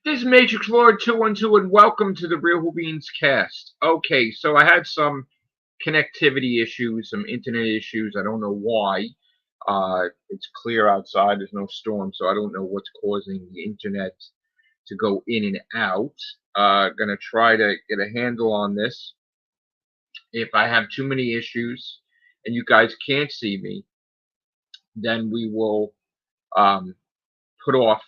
This is Matrix Lord 212 and welcome to the Real Whovians cast. Okay, so I had some connectivity issues, some internet issues. I don't know why. It's clear outside. There's no storm, so I don't know what's causing the internet to go in and out. Gonna try to get a handle on this. If I have too many issues and you guys can't see me, then we will um, put off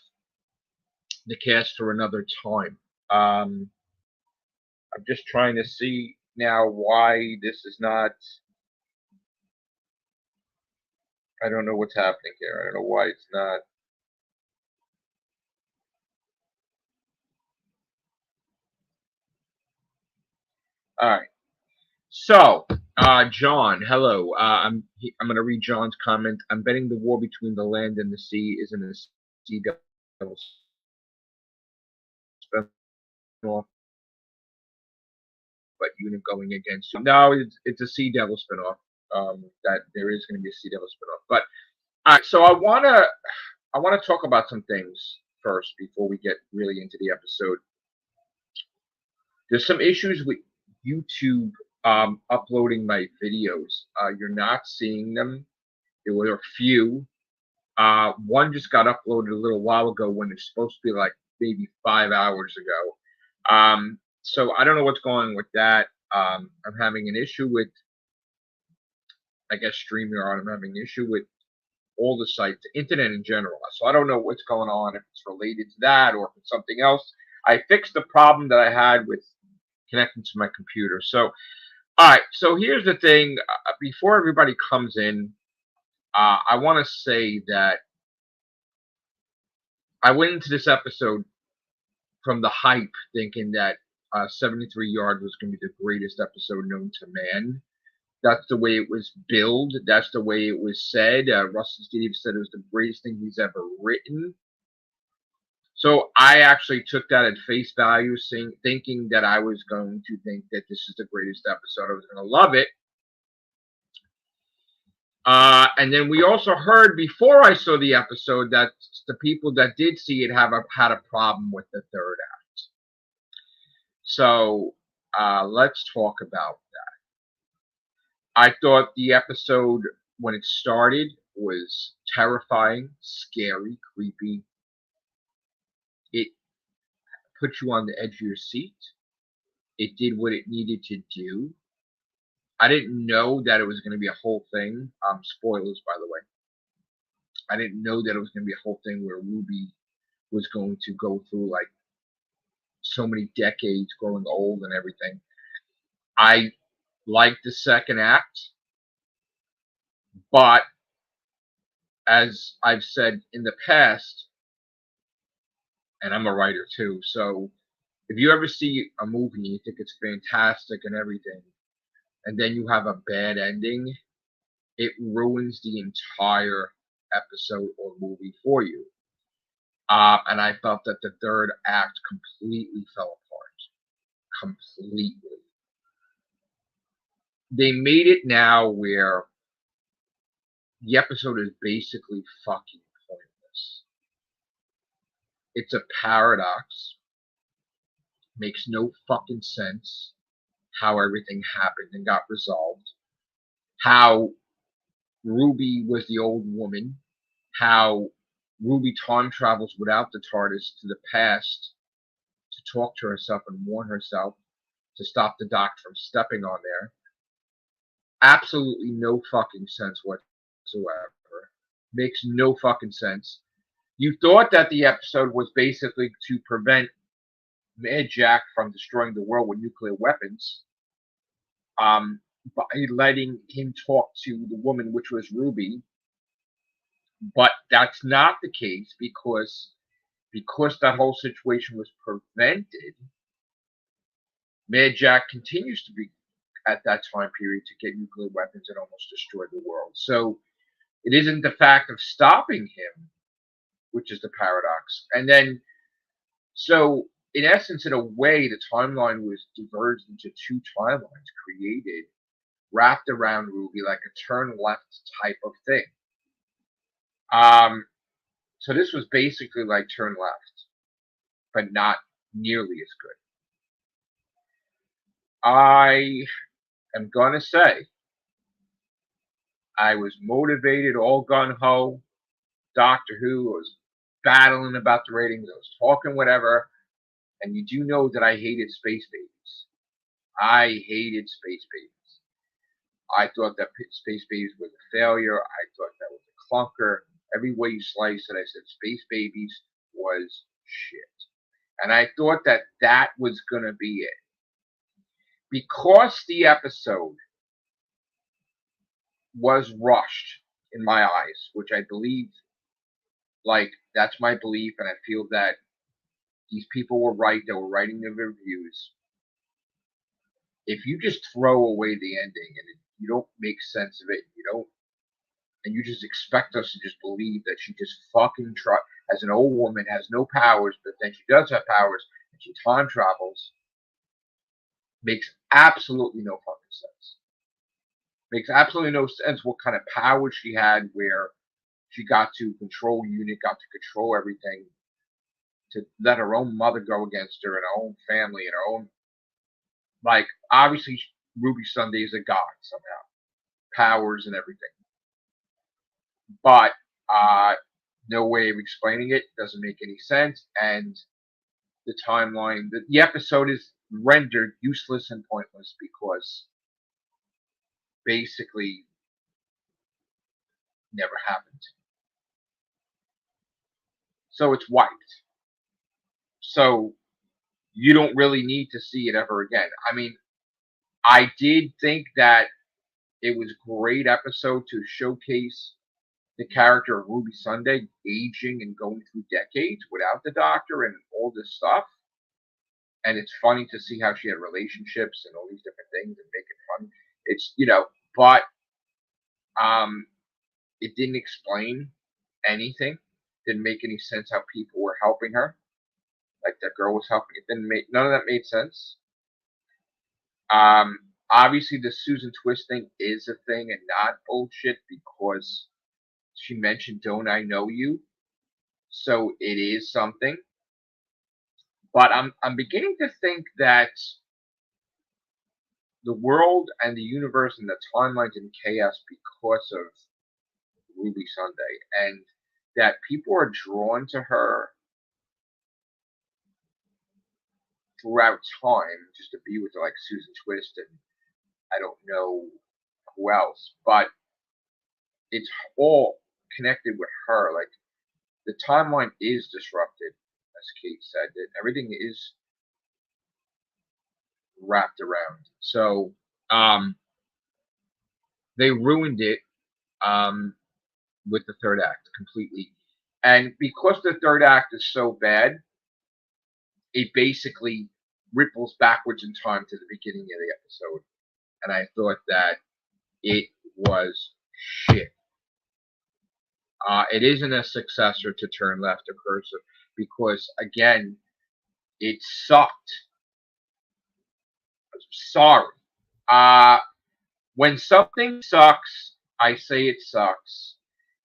the cast for another time. I'm just trying to see now why this is not. I don't know what's happening here. I don't know why it's not. All right. So, John, hello. I'm going to read John's comment. I'm betting the war between the land and the sea isn't a sea devil spinoff, but unit going against you. No, it's a sea devil spinoff. That there is going to be a sea devil spinoff. But all right, so I want to talk about some things first before we get really into the episode. There's some issues with YouTube uploading my videos. You're not seeing them. There were a few. One just got uploaded a little while ago when it's supposed to be like maybe 5 hours ago. So I don't know what's going on with that. I'm having an issue with, I guess, StreamYard. I'm having an issue with all the sites, the internet in general. So I don't know what's going on, if it's related to that or if it's something else. I fixed the problem that I had with connecting to my computer. So, all right. So here's the thing. Before everybody comes in, I want to say that I went into this episode from the hype thinking that 73 Yard was going to be the greatest episode known to man. That's the way it was billed. That's the way it was said. Russell Steve said it was the greatest thing he's ever written. So I actually took that at face value, thinking that I was going to think that this is the greatest episode. I was going to love it. And then we also heard before I saw the episode that the people that did see it had a problem with the third act. So let's talk about that. I thought the episode, when it started, was terrifying, scary, creepy. It put you on the edge of your seat. It did what it needed to do. I didn't know that it was going to be a whole thing. Spoilers, by the way. I didn't know that it was going to be a whole thing where Ruby was going to go through like so many decades growing old and everything. I liked the second act, but as I've said in the past, and I'm a writer too, so if you ever see a movie and you think it's fantastic and everything, and then you have a bad ending, it ruins the entire episode or movie for you. And I felt that the third act completely fell apart. Completely. They made it now where the episode is basically fucking pointless. It's a paradox. Makes no fucking sense how everything happened and got resolved. How Ruby was the old woman. How Ruby time travels without the TARDIS to the past to talk to herself and warn herself to stop the Doc from stepping on there. Absolutely no fucking sense whatsoever. Makes no fucking sense. You thought that the episode was basically to prevent Mad Jack from destroying the world with nuclear weapons, by letting him talk to the woman, which was Ruby. But that's not the case because that whole situation was prevented. Mad Jack continues to be at that time period to get nuclear weapons and almost destroy the world. So it isn't the fact of stopping him, which is the paradox. And then, so in essence, in a way, the timeline was diverged into two timelines created, wrapped around Ruby like a turn left type of thing. So this was basically like turn left. but not nearly as good. I am gonna say I was motivated, all gun ho. Doctor Who was battling about the ratings. I was talking whatever, and you do know that I hated Space Babies. I hated Space Babies. I thought that Space Babies was a failure. I thought that was a clunker. Every way you slice it, I said Space Babies was shit. And I thought that that was going to be it. Because the episode was rushed in my eyes, which I believe, like, that's my belief, and I feel that these people were right that were writing the reviews. If you just throw away the ending and you don't make sense of it, and you just expect us to just believe that she just fucking as an old woman, has no powers, but then she does have powers and she time travels, makes absolutely no fucking sense. Makes absolutely no sense what kind of power she had, where she got to control unit, got to control everything, to let her own mother go against her and her own family and her own, like, obviously Ruby Sunday is a god somehow, powers and everything. But no way of explaining it, doesn't make any sense, and the timeline, the episode is rendered useless and pointless because basically never happened. So it's wiped. So you don't really need to see it ever again. I mean, I did think that it was a great episode to showcase the character of Ruby Sunday aging and going through decades without the Doctor and all this stuff. And it's funny to see how she had relationships and all these different things and make it fun. It's, but it didn't explain anything. Didn't make any sense how people were helping her. Like that girl was helping. It didn't make none of that made sense. Obviously the Susan Twist thing is a thing and not bullshit because she mentioned "Don't I Know You," so it is something. But I'm beginning to think that the world and the universe and the timelines in chaos because of Ruby Sunday, and that people are drawn to her throughout time just to be with her, like Susan Twist and I don't know who else, but it's all connected with her. Like the timeline is disrupted, as Kate said, that everything is wrapped around. So they ruined it with the third act completely. And because the third act is so bad, it basically ripples backwards in time to the beginning of the episode. And I thought that it was shit. It isn't a successor to Turn Left or Cursive because, again, it sucked. I'm sorry. When something sucks, I say it sucks.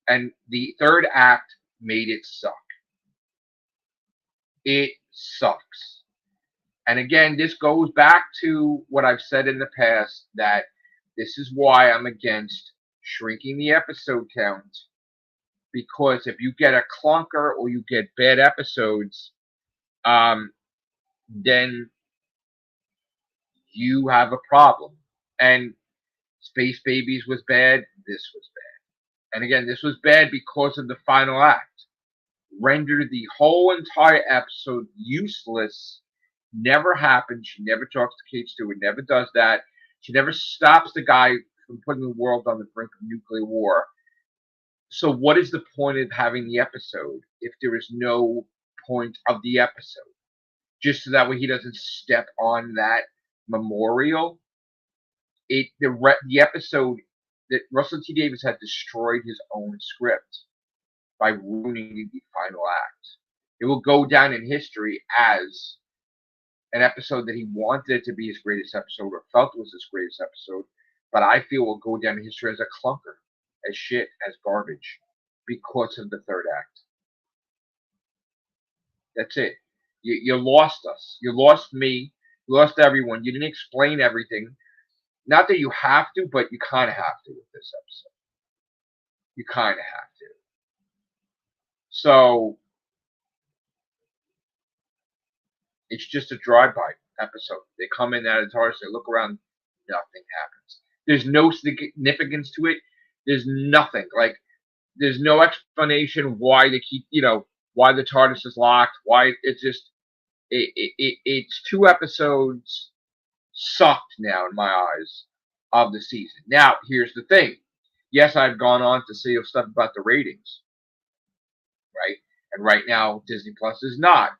And the third act made it suck. It sucks. And again, this goes back to what I've said in the past, that this is why I'm against shrinking the episode count. Because if you get a clunker or you get bad episodes, then you have a problem. And Space Babies was bad. This was bad. And again, this was bad because of the final act. Rendered the whole entire episode useless. Never happened. She never talks to Kate Stewart. Never does that. She never stops the guy from putting the world on the brink of nuclear war. So what is the point of having the episode if there is no point of the episode? Just so that way he doesn't step on that memorial. The episode that Russell T Davies had destroyed his own script by ruining the final act. It will go down in history as an episode that he wanted it to be his greatest episode or felt was his greatest episode, but I feel will go down in history as a clunker, as shit, as garbage, because of the third act. That's it. You lost us. You lost me. You lost everyone. You didn't explain everything. Not that you have to, but you kind of have to with this episode. You kind of have to. So it's just a drive-by episode. They come in at a TARDIS, they look around, nothing happens. There's no significance to it. There's nothing. Like, there's no explanation why they keep, why the TARDIS is locked. Why it's just, it's 2 episodes sucked now in my eyes of the season. Now, here's the thing. Yes, I've gone on to say stuff about the ratings, right? And right now, Disney Plus is not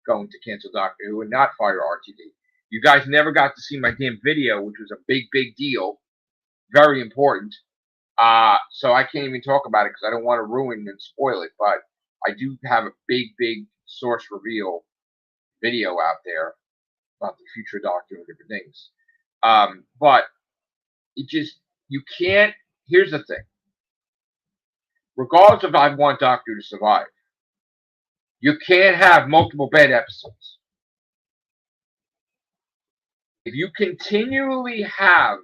going to cancel Doctor Who and not fire RTD. You guys never got to see my damn video, which was a big, big deal, very important. So I can't even talk about it because I don't want to ruin and spoil it. But I do have a big, big source reveal video out there about the future Doctor and different things. But it just, you can't. Here's the thing. Regardless of I want Doctor to survive, you can't have multiple bad episodes. If you continually have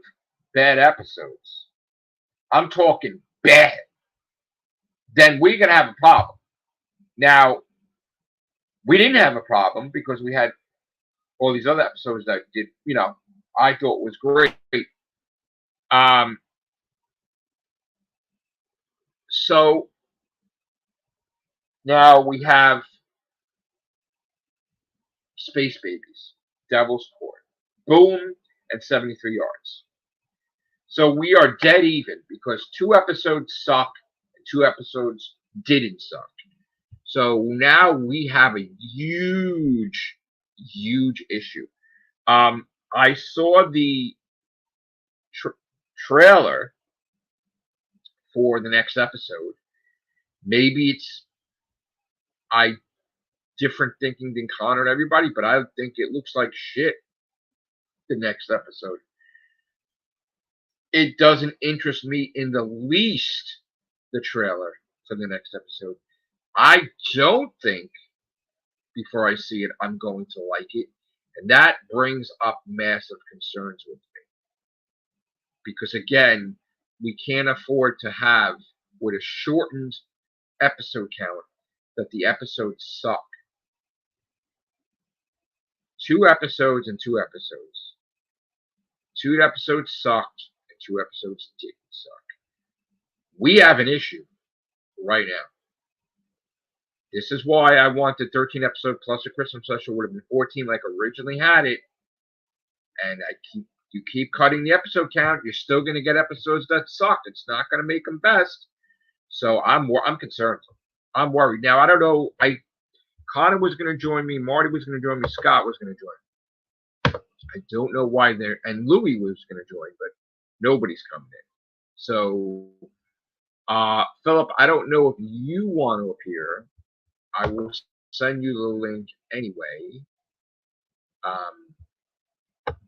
bad episodes, I'm talking bad, then we're going to have a problem. Now, we didn't have a problem because we had all these other episodes that did, I thought was great. So now we have Space Babies, Devil's Court, Boom, and 73 Yards. So we are dead even because 2 episodes suck and 2 episodes didn't suck. So now we have a huge, huge issue. I saw the trailer for the next episode. Maybe it's different thinking than Connor and everybody, but I think it looks like shit. The next episode. It doesn't interest me in the least, the trailer for the next episode. I don't think, before I see it, I'm going to like it. And that brings up massive concerns with me. Because again, we can't afford to have, with a shortened episode count, that the episodes suck. 2 episodes and 2 episodes. 2 episodes sucked and 2 episodes didn't suck. We have an issue right now. This is why I wanted 13 episodes plus a Christmas special would have been 14 like originally had it. And you keep cutting the episode count, you're still going to get episodes that suck. It's not going to make them best. So I'm concerned. I'm worried. Now, I don't know. Connor was going to join me. Marty was going to join me. Scott was going to join me. I don't know why they're... And Louie was going to join, but nobody's coming in. So, Philip, I don't know if you want to appear. I will send you the link anyway.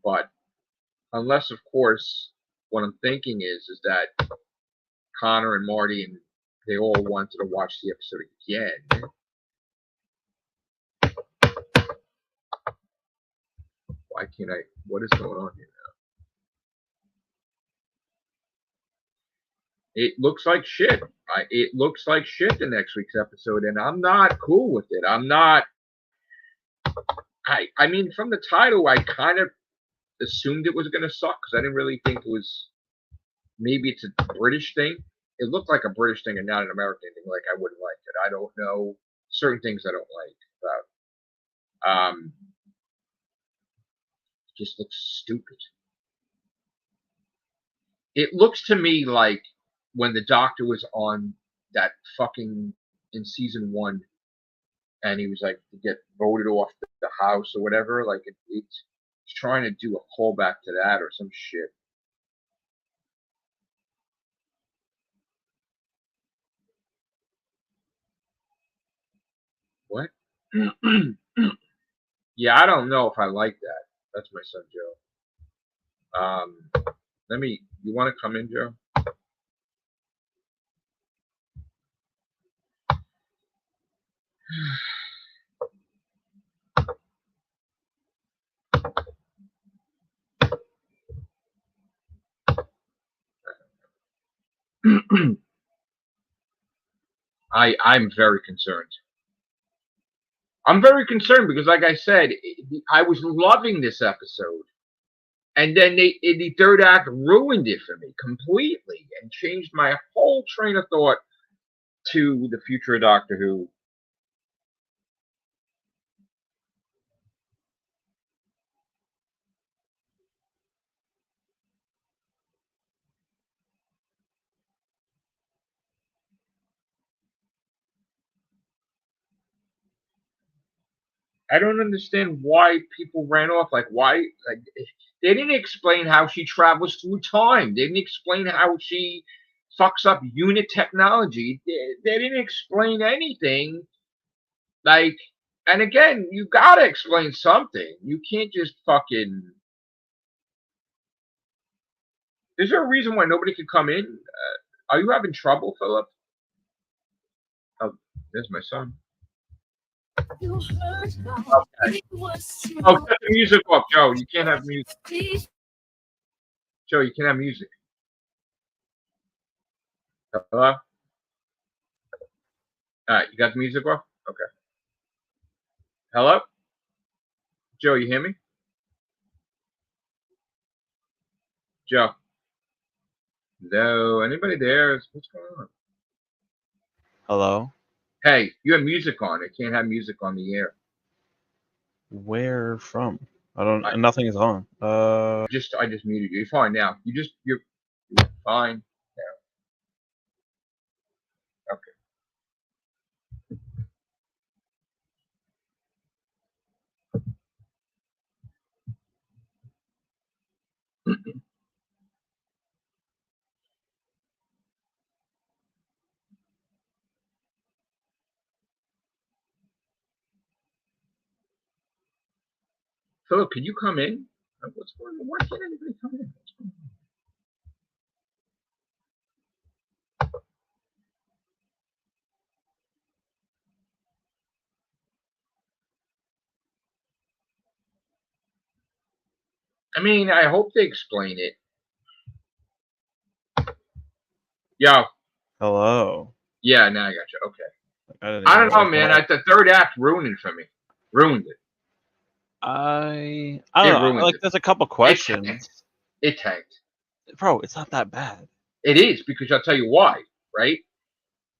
But unless, of course, what I'm thinking is that Connor and Marty and they all wanted to watch the episode again. Why can't I? What is going on here now? It looks like shit. It looks like shit the next week's episode, and I'm not cool with it. I'm not. I mean, from the title, I kind of assumed it was going to suck because I didn't really think it was. Maybe it's a British thing. It looked like a British thing and not an American thing. Like I wouldn't like it. I don't know. Certain things I don't like about. It just looks stupid. It looks to me like when the Doctor was on that fucking in season 1, and he was like to get voted off the house or whatever. Like it's trying to do a callback to that or some shit. What? Yeah, I don't know if I like that. That's my son Joe. You want to come in, Joe? I'm very concerned. I'm very concerned because, like I said, I was loving this episode, and then in the third act ruined it for me completely and changed my whole train of thought to the future of Doctor Who. I don't understand why people ran off. Like, why? Like, they didn't explain how she travels through time. They didn't explain how she fucks up unit technology. They didn't explain anything. Like, and again, you gotta explain something. You can't just fucking. Is there a reason why nobody could come in? Are you having trouble, Philip? Oh, there's my son. Okay. Oh, cut the music off, Joe. You can't have music. Joe, you can't have music. Hello? Alright, you got the music off? Okay. Hello? Joe, you hear me? Joe. Hello? Anybody there? What's going on? Hello? Hey, you have music on. I can't have music on the air. Where from? Nothing is on. I just muted you. You're fine now. You're fine now. Okay. Philip, can you come in? What's going on? Why can't anybody come in? I mean, I hope they explain it. Yo. Hello. Yeah, now I got you. Okay. I don't know, man. The third act ruined it for me. Ruined it. I don't know. Like, there's a couple questions. It tanked. Bro, it's not that bad. It is, because I'll tell you why, right?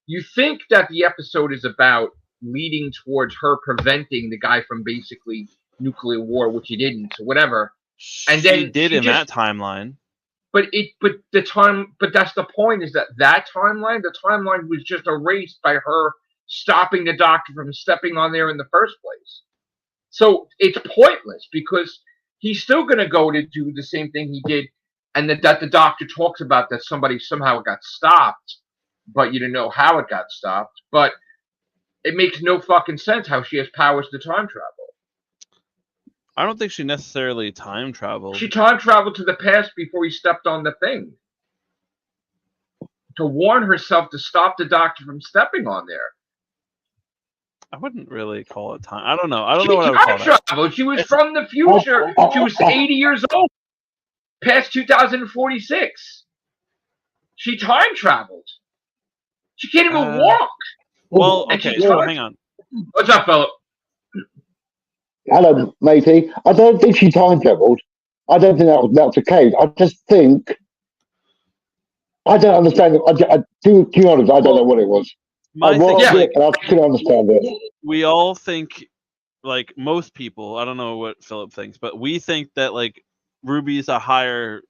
You think that the episode is about leading towards her preventing the guy from basically nuclear war, which he didn't, so whatever. And she then did in that timeline. But that's the point, is that timeline, the timeline was just erased by her stopping the Doctor from stepping on there in the first place. So it's pointless, because he's still going to go to do the same thing he did, and that the Doctor talks about, that somebody somehow got stopped, but you didn't know how it got stopped. But it makes no fucking sense how she has powers to time travel. I don't think she necessarily time traveled. She time traveled to the past before he stepped on the thing, to warn herself to stop the Doctor from stepping on there. I wouldn't really call it time. I don't know. I don't know what I would call that. She was from the future. She was 80 years old, past 2046. She time traveled. She can't even walk. Well, okay, so hang on. What's up, Philip? Hello, matey. I don't think she time traveled. I don't think that was the case. I just think I don't understand it. To be honest, I don't know what it was. I couldn't understand it. We all think, like most people, I don't know what Philip thinks, but we think that like Ruby's a higher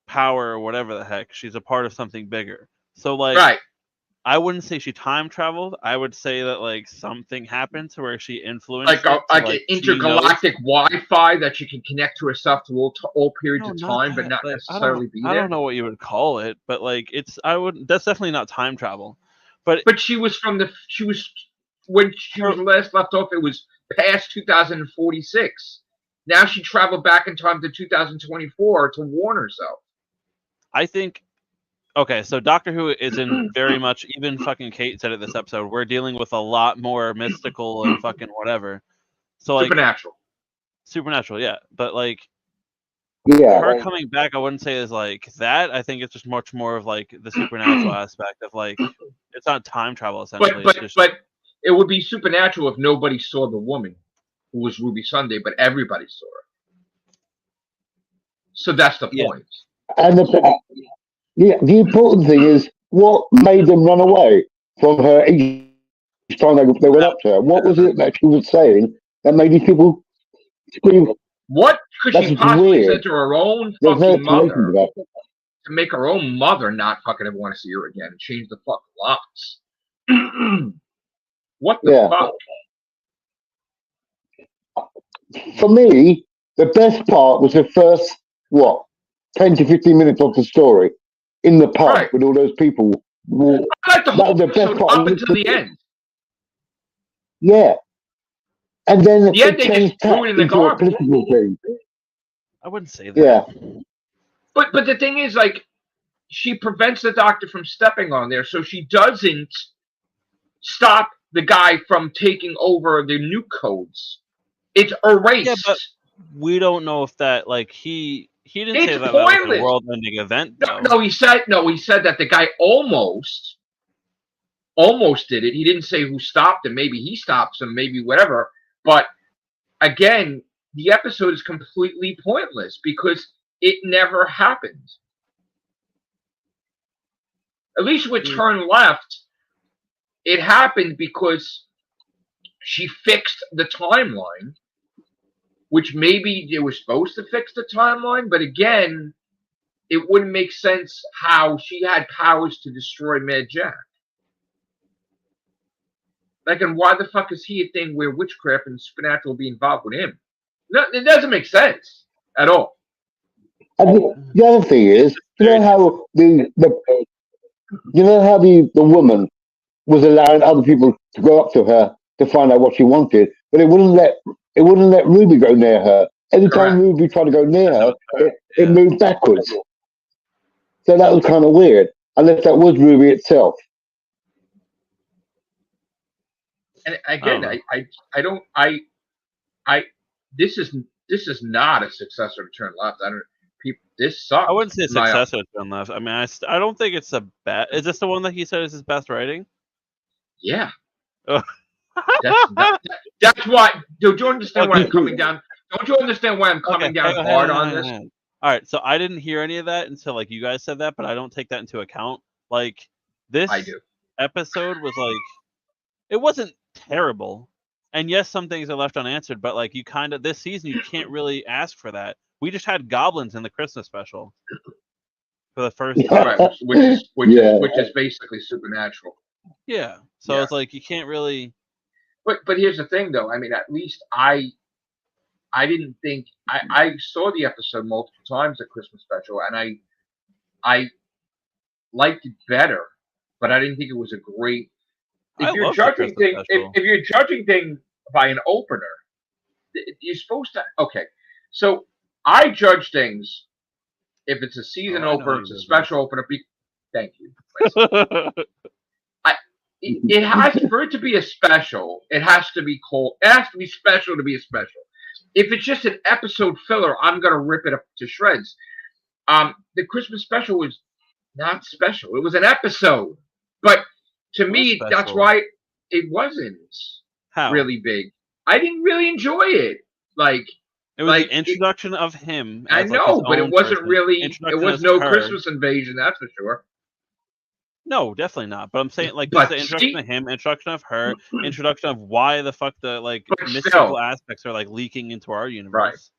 power or whatever the heck. She's a part of something bigger. So like, right. I wouldn't say she time traveled. I would say that like something happened to where she influenced like an intergalactic Wi-Fi that she can connect to herself to all periods of time, but not necessarily be there. I don't know what you would call it, but like that's definitely not time travel. But she was when she was last left off, it was past 2046. Now she traveled back in time to 2024 to warn herself. I think. Okay, so Doctor Who isn't very much, even fucking Kate said it this episode, we're dealing with a lot more mystical and fucking whatever. So like supernatural, yeah. But like her coming back, I wouldn't say is like that. I think it's just much more of like the supernatural aspect of like it's not time travel essentially. But it would be supernatural if nobody saw the woman who was Ruby Sunday, but everybody saw her. So that's the point. And the important thing is what made them run away from her each time they went up to her. What was it that she was saying that made these people scream? What could she possibly say to her own fucking mother to make her own mother not fucking ever want to see her again and change the fucking locks? What the fuck? For me, the best part was the first 10 to 15 minutes of the story in the pub with all those people. I like the whole episode up until the end. Yeah. And then the end they just threw it in the garbage. I wouldn't say that. Yeah. But the thing is, like, she prevents the doctor from stepping on there, so she doesn't stop the guy from taking over the nuke codes. It's erased. Yeah, but we don't know if that, like, he didn't say that was a world-ending event. No, he said that the guy almost did it. He didn't say who stopped him. Maybe he stops him. Maybe whatever. But again, the episode is completely pointless because it never happened. At least with Turn Left, it happened because she fixed the timeline, which maybe it was supposed to fix the timeline, but again, it wouldn't make sense how she had powers to destroy Mad Jack. Like, and why the fuck is he a thing where witchcraft and supernatural will be involved with him? No, it doesn't make sense at all. And the other thing is, you know how the woman was allowing other people to go up to her to find out what she wanted, but it wouldn't let Ruby go near her. Every time Ruby tried to go near her, it moved backwards. So that was kind of weird, unless that was Ruby itself. And again, this is not a successor to Turn Left. This sucks. I wouldn't say successor to Turn Left. I mean, I don't think it's a bad. Is this the one that he said is his best writing? Yeah. That's why. Do you understand why I'm coming down? Don't you understand why I'm coming down hard on this? All right, so I didn't hear any of that until like you guys said that, but I don't take that into account. Like this episode was like, it wasn't terrible, and yes, some things are left unanswered, but like this season you can't really ask for that. We just had goblins in the Christmas special for the first time, which is basically supernatural. Yeah, so it's like you can't really. But here's the thing, though. I mean, at least I didn't think I saw the episode multiple times, the Christmas special, and I liked it better, but I didn't think it was a great. If you're judging things by an opener, you're supposed to. Okay, so I judge things if it's a season opener, it's a special opener. Thank you. It has for it to be a special. It has to be cold. It has to be special to be a special. If it's just an episode filler, I'm gonna rip it up to shreds. The Christmas special was not special. It was an episode, but to me, that's why it wasn't really big. I didn't really enjoy it. Like it was the introduction of him. I know, but it wasn't really. It was no Christmas invasion. That's for sure. No, definitely not. But I'm saying, like, just the introduction of him, introduction of her, introduction of why the fuck the mystical aspects are like leaking into our universe.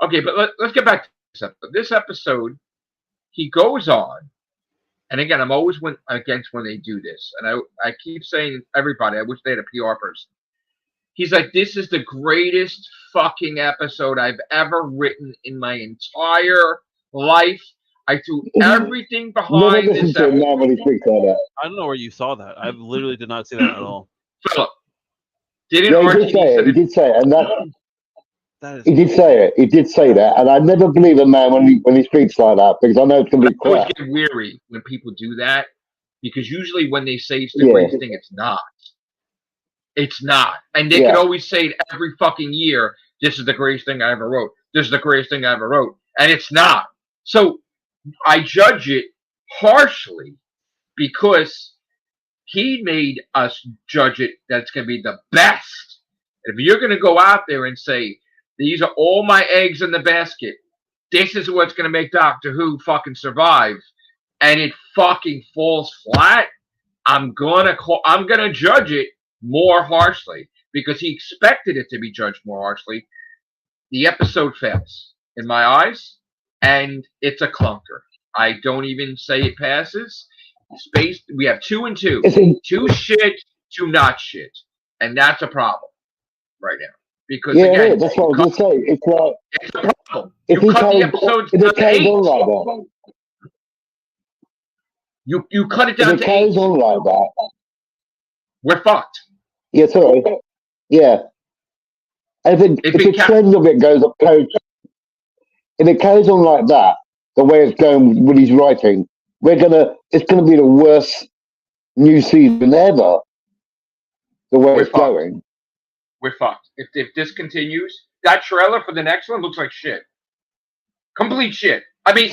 Right. Okay, but let's get back to this episode. This episode, he goes on, and again, I'm always against when they do this, and I keep saying everybody, I wish they had a PR person. He's like, this is the greatest fucking episode I've ever written in my entire life. I threw everything behind this episode. I don't know where you saw that. I literally did not see that at all. Philip, he did say it. He did say it, and he did say it. He did say that, and I never believe a man when he speaks like that because I know it's going to be crap. I always get weary when people do that because usually when they say it's the greatest thing, it's not. It's not, and they can always say it every fucking year. This is the greatest thing I ever wrote. This is the greatest thing I ever wrote. and it's not. So I judge it harshly because he made us judge it that it's going to be the best. If you're going to go out there and say, these are all my eggs in the basket, this is what's going to make Doctor Who fucking survive, and it fucking falls flat, I'm gonna judge it more harshly because he expected it to be judged more harshly. The episode fails in my eyes, and it's a clunker. I don't even say it passes. Space. We have 2 and 2. 2 shit, 2 not shit, and that's a problem right now. Because again, that's what I was going to say. It's like it's a problem. You cut the episodes down to 8. Like you cut it down if it to carries 8. On like that, we're fucked. Yeah, sorry. Yeah. And if the trend of it goes up, if it carries on like that, the way it's going with his writing, it's gonna be the worst new season ever. The way it's going. We're fucked. If this continues, that trailer for the next one looks like shit. Complete shit. I mean,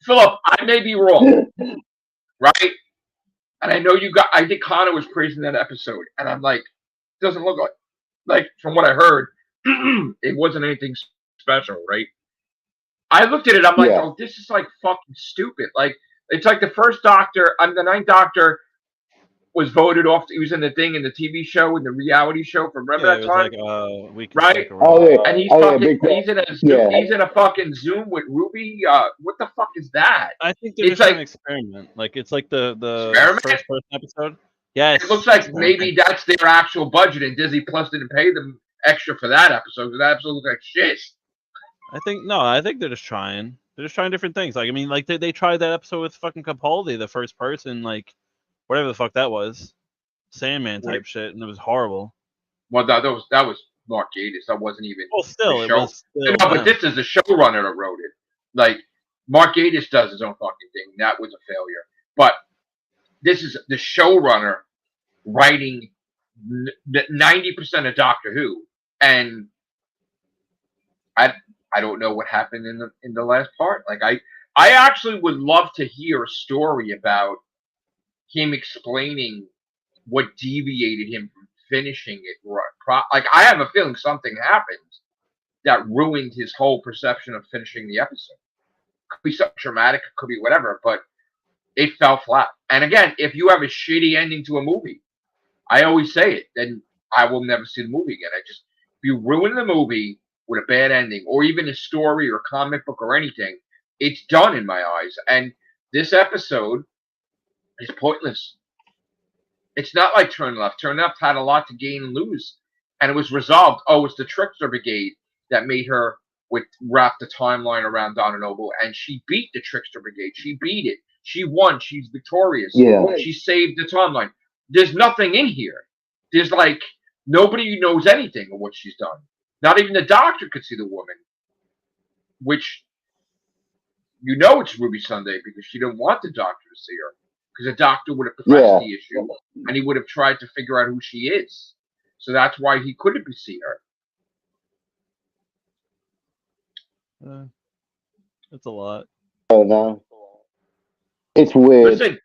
Philip, I may be wrong, right? And I know I think Connor was praising that episode, and I'm like, it doesn't look like from what I heard, it wasn't anything special, right? I looked at it, I'm like, oh, this is like fucking stupid. Like, it's like the first Doctor, the 9th Doctor was voted off. He was in the thing in the TV show, in the reality show from remember that time, right? And he's in a fucking Zoom with Ruby. What the fuck is that? I think they're just an experiment. Like it's like the first episode. Yes, it looks like maybe that's their actual budget, and Disney Plus didn't pay them extra for that episode. That episode looks like shit. I think they're just trying. They're just trying different things. Like I mean, like they tried that episode with fucking Capaldi, the first person, like. Whatever the fuck that was, Sandman type shit, and it was horrible. Well, that was Mark Gatiss. That wasn't even. Well, still, it was. Still, no, but this is the showrunner that wrote it. Like Mark Gatiss does his own fucking thing. That was a failure. But this is the showrunner writing 90% of Doctor Who, and I don't know what happened in the last part. Like I actually would love to hear a story about him explaining what deviated him from finishing it. Like, I have a feeling something happened that ruined his whole perception of finishing the episode. Could be something traumatic, it could be whatever, but it fell flat. And again, if you have a shitty ending to a movie, I always say it, then I will never see the movie again. If you ruin the movie with a bad ending, or even a story or comic book or anything, it's done in my eyes. And this episode is pointless. It's not like Turn Left. Turn Left had a lot to gain and lose, and it was resolved. Oh, it's the Trickster Brigade that made her wrap the timeline around Donna Noble, and she beat the Trickster Brigade. She beat it. She won. She's victorious. Yeah. She saved the timeline. There's nothing in here. There's like nobody knows anything of what she's done. Not even the Doctor could see the woman, which it's Ruby Sunday because she didn't want the Doctor to see her. Because the Doctor would have pressed the issue, and he would have tried to figure out who she is. So that's why he couldn't see her. That's a lot. Oh no, it's weird. Listen,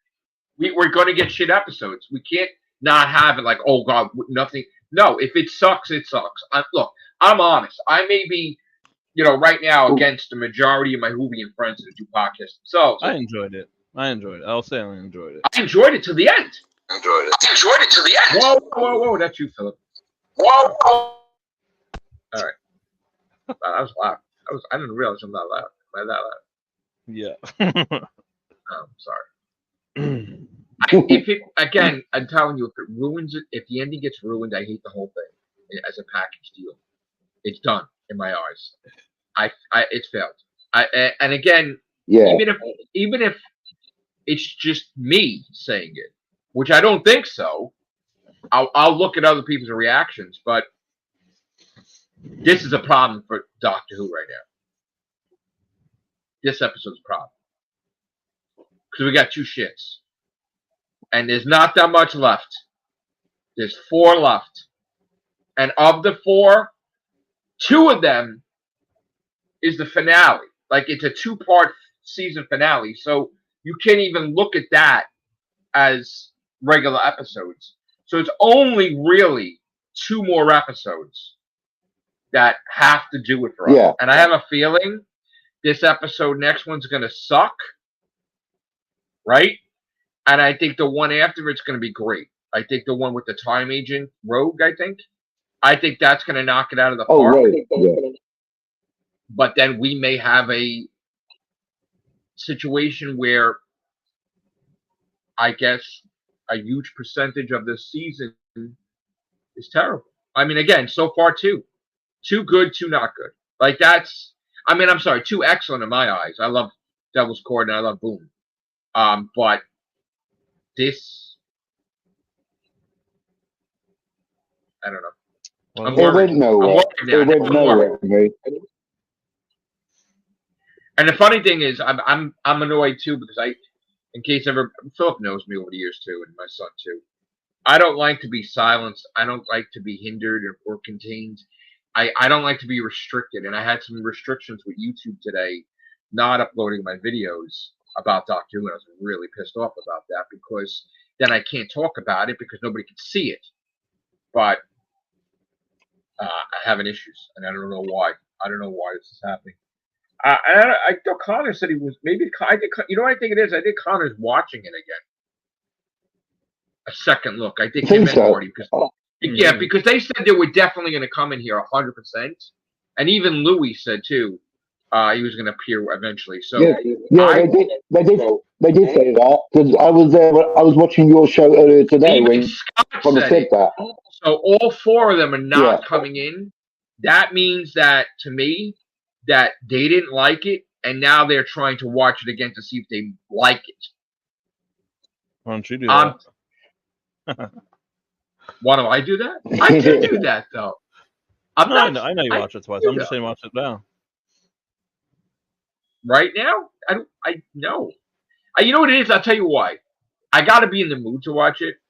we're going to get shit episodes. We can't not have it like, oh god, nothing. No, if it sucks, it sucks. Look, I'm honest. I may be, right now against the majority of my Whovian friends that do podcasts themselves. I enjoyed it. I'll say I enjoyed it. I enjoyed it to the end. Whoa. That's you, Philip. Whoa. All right. That was loud. I didn't realize I'm not loud. Am I that loud? Yeah. I'm sorry. Again, I'm telling you, if it ruins it, if the ending gets ruined, I hate the whole thing as a package deal. It's done in my eyes. It's failed. And again, even if it's just me saying it, which I don't think so. I'll look at other people's reactions, but this is a problem for Doctor Who right now. This episode's a problem. Because we got 2 shits. And there's not that much left. There's 4 left. And of the 4, 2 of them is the finale. Like it's a 2-part season finale, so you can't even look at that as regular episodes. So it's only really 2 more episodes that have to do it for us. Yeah. And I have a feeling this next one's going to suck, right? And I think the one after it's going to be great. I think the one with the time agent Rogue, I think that's going to knock it out of the park. Right. Yeah. But then we may have a situation where I guess a huge percentage of this season is terrible. I mean, again, so far 2 good, 2 not good. Like that's, I mean, I'm sorry, 2 excellent in my eyes. I love Devil's Court and I love Boom. But this, I don't know. Well, it went nowhere. It went nowhere. And the funny thing is, I'm annoyed too because in case Philip knows me over the years too, and my son too. I don't like to be silenced. I don't like to be hindered or contained. I don't like to be restricted. And I had some restrictions with YouTube today, not uploading my videos about Doctor Who. And I was really pissed off about that because then I can't talk about it because nobody can see it. But I'm having issues, and I don't know why. I don't know why this is happening. I thought Connor said he was maybe. You know what I think it is? I think Connor's watching it again. A second look. I think him and Marty. Because they said they were definitely going to come in here 100%, and even Louis said too he was going to appear eventually. So they did say that because I was there. I was watching your show earlier today when Connor said that. So all 4 of them are not coming in. That means that to me that they didn't like it, and now they're trying to watch it again to see if they like it. Why don't you do that? Why do I do that? I do that though. I know you watch it twice. I'm just saying watch it now. Right now? I know. You know what it is? I'll tell you why. I got to be in the mood to watch it,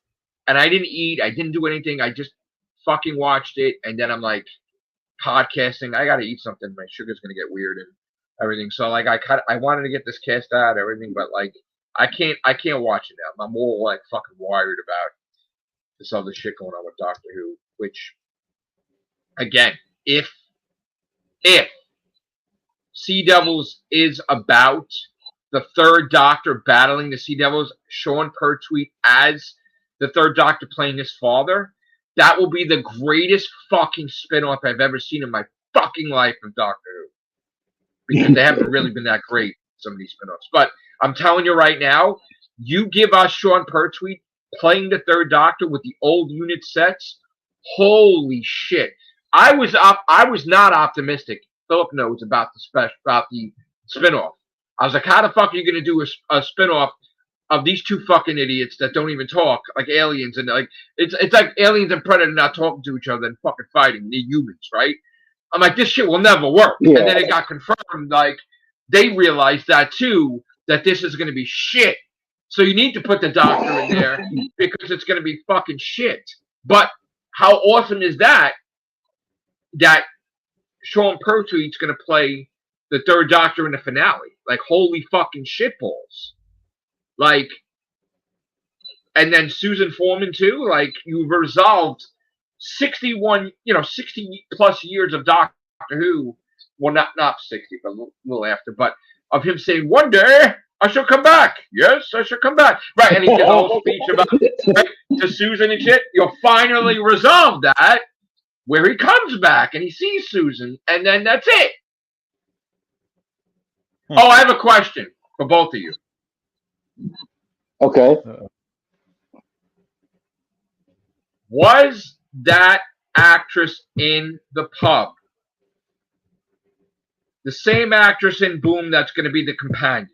and I didn't eat. I didn't do anything. I just fucking watched it, and then I'm like podcasting. I got to eat something. My sugar's gonna get weird and everything. So like I wanted to get this cast out, everything, but like I can't watch it now. I'm more like fucking worried about this other shit going on with Doctor Who. Which again, if Sea Devils is about the 3rd Doctor battling the Sea Devils, Sean Pertwee as the 3rd Doctor playing his father, that will be the greatest fucking spin-off I've ever seen in my fucking life of Doctor Who. Because they haven't really been that great, some of these spin-offs. But I'm telling you right now, you give us Sean Pertwee playing the 3rd Doctor with the old unit sets, holy shit. I was not optimistic. Philip knows about the spin-off. I was like, how the fuck are you going to do a spin-off of these 2 fucking idiots that don't even talk, like aliens, and like it's like aliens and Predator not talking to each other and fucking fighting. They're humans, right? I'm like, this shit will never work. Yeah. And then it got confirmed. Like they realized that too, that this is going to be shit. So you need to put the Doctor in there because it's going to be fucking shit. But how awesome is that? That Sean Pertwee's going to play the 3rd Doctor in the finale. Like, holy fucking shitballs. Like, and then Susan Foreman, too. Like, you've resolved 60 plus years of Doctor Who. Well, not 60, but a little after. But of him saying, one day I shall come back. Yes, I shall come back. Right, and he did a whole speech about to Susan and shit. You'll finally resolve that. Where he comes back and he sees Susan, and then that's it. Oh, I have a question for both of you. Okay. Was that actress in the pub the same actress in Boom that's going to be the companion?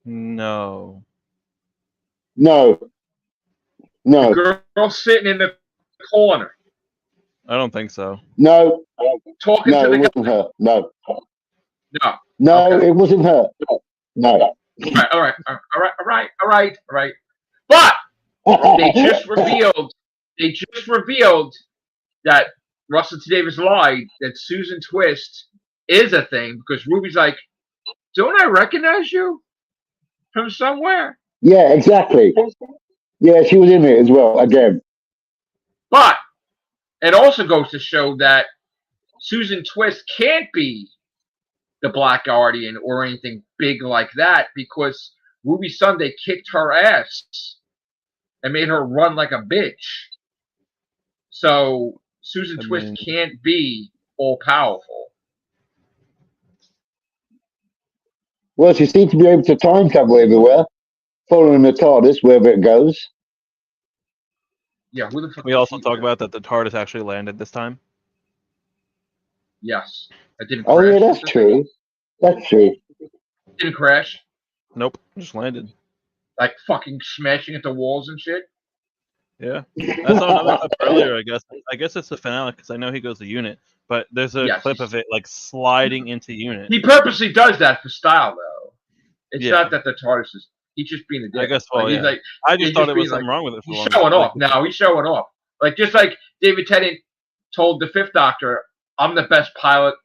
No. The girl sitting in the corner. I don't think so. No. Talking to the it wasn't her. No. No, okay. It wasn't her. No. All right. But they just revealed that Russell T Davis lied that Susan Twist is a thing because Ruby's like, don't I recognize you from somewhere? Yeah, exactly. Yeah, she was in it as well again. But it also goes to show that Susan Twist can't be the Black Guardian or anything big like that because Ruby Sunday kicked her ass and made her run like a bitch. So Susan Twist can't be all powerful. Well, she seems to be able to time travel everywhere, following the TARDIS wherever it goes. Yeah, who the fuck? We also talk about that the TARDIS actually landed this time. Yes, it didn't. Oh yeah, that's true. That's true. It didn't crash. Nope, just landed. Like fucking smashing at the walls and shit. Yeah, I saw another clip earlier. I guess it's the finale because I know he goes to Unit, but there's a clip of it like sliding into Unit. He purposely does that for style, though. It's not that the TARDIS is. He's just being a dick. I guess. Well, like, yeah. like, I just thought there was something wrong with it. He's showing off. Now he's showing off. Like just like David Tennant told the Fifth Doctor, "I'm the best pilot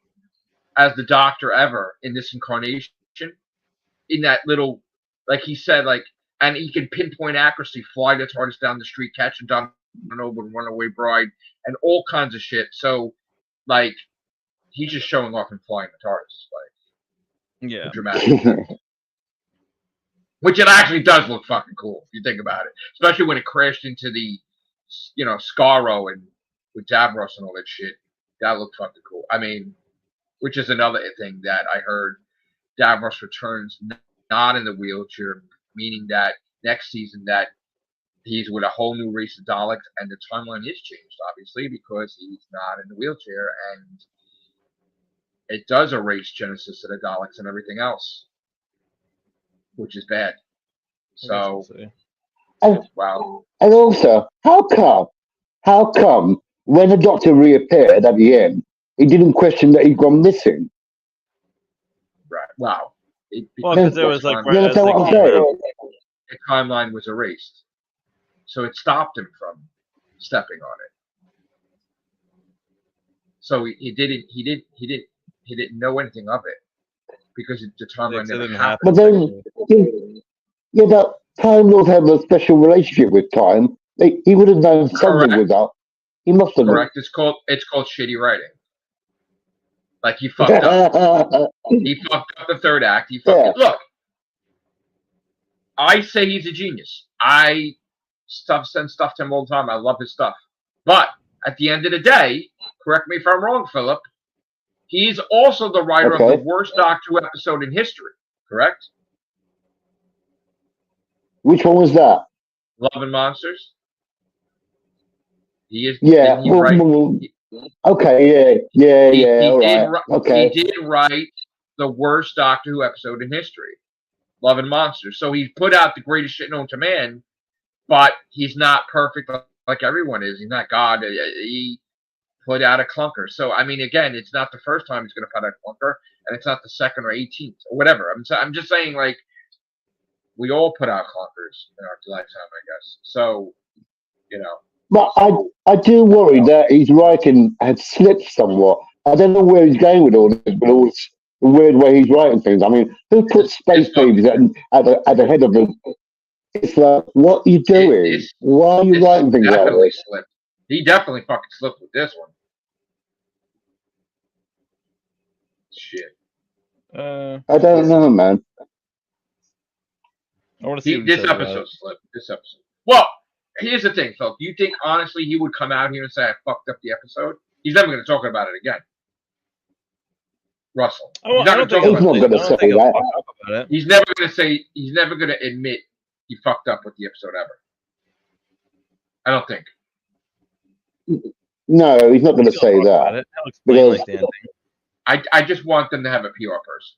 as the Doctor ever in this incarnation." In that little, like he said, like. And he can pinpoint accuracy, fly the TARDIS down the street, catch a Don over and runaway bride, and all kinds of shit. So, like, he's just showing off and flying the TARDIS, like, yeah, dramatic. Which it actually does look fucking cool if you think about it, especially when it crashed into the, Skaro and with Davros and all that shit. That looked fucking cool. I mean, which is another thing that I heard. Davros returns not in the wheelchair. Meaning that next season that he's with a whole new race of Daleks, and the timeline is changed, obviously, because he's not in the wheelchair, and it does erase Genesis of the Daleks and everything else, which is bad. So, wow. And also, how come when the Doctor reappeared at the end, he didn't question that he'd gone missing? Right. Wow. Because there was like the timeline was erased, so it stopped him from stepping on it. So he didn't know anything of it because the timeline never happened. But then, but Time Lord had a special relationship with Time. He would have known something with that. He must have. Correct. It's called shitty writing. Like he fucked up. He fucked up the third act. Look. I say he's a genius. I send stuff to him all the time. I love his stuff. But at the end of the day, correct me if I'm wrong, Philip, he's also the writer of the worst Doctor Who episode in history. Correct? Which one was that? Love and Monsters. He is. Yeah. Okay. He did write the worst Doctor Who episode in history. Love and Monsters. So he put out the greatest shit known to man, but he's not perfect like everyone is. He's not God. He put out a clunker. So, I mean, again, it's not the first time he's going to put out a clunker, and it's not the second or 18th or whatever. I'm just saying, like, we all put out clunkers in our lifetime, I guess. So, But I do worry that his writing had slipped somewhat. I don't know where he's going with all this, but all this weird way he's writing things. I mean, who puts space babies at the head of them? It's like, what are you doing? Why are you writing things like this? Slipped. He definitely fucking slipped with this one. Shit. I don't know, man. I want to see this episode slipped. This episode. Well, here's the thing, Phil. Do you think honestly he would come out here and say I fucked up the episode? He's never going to talk about it again. Russell. He's not going to say that. He's never going to say. He's never going to admit he fucked up with the episode ever. I don't think. No, he's not going to say that. Because I just want them to have a PR person.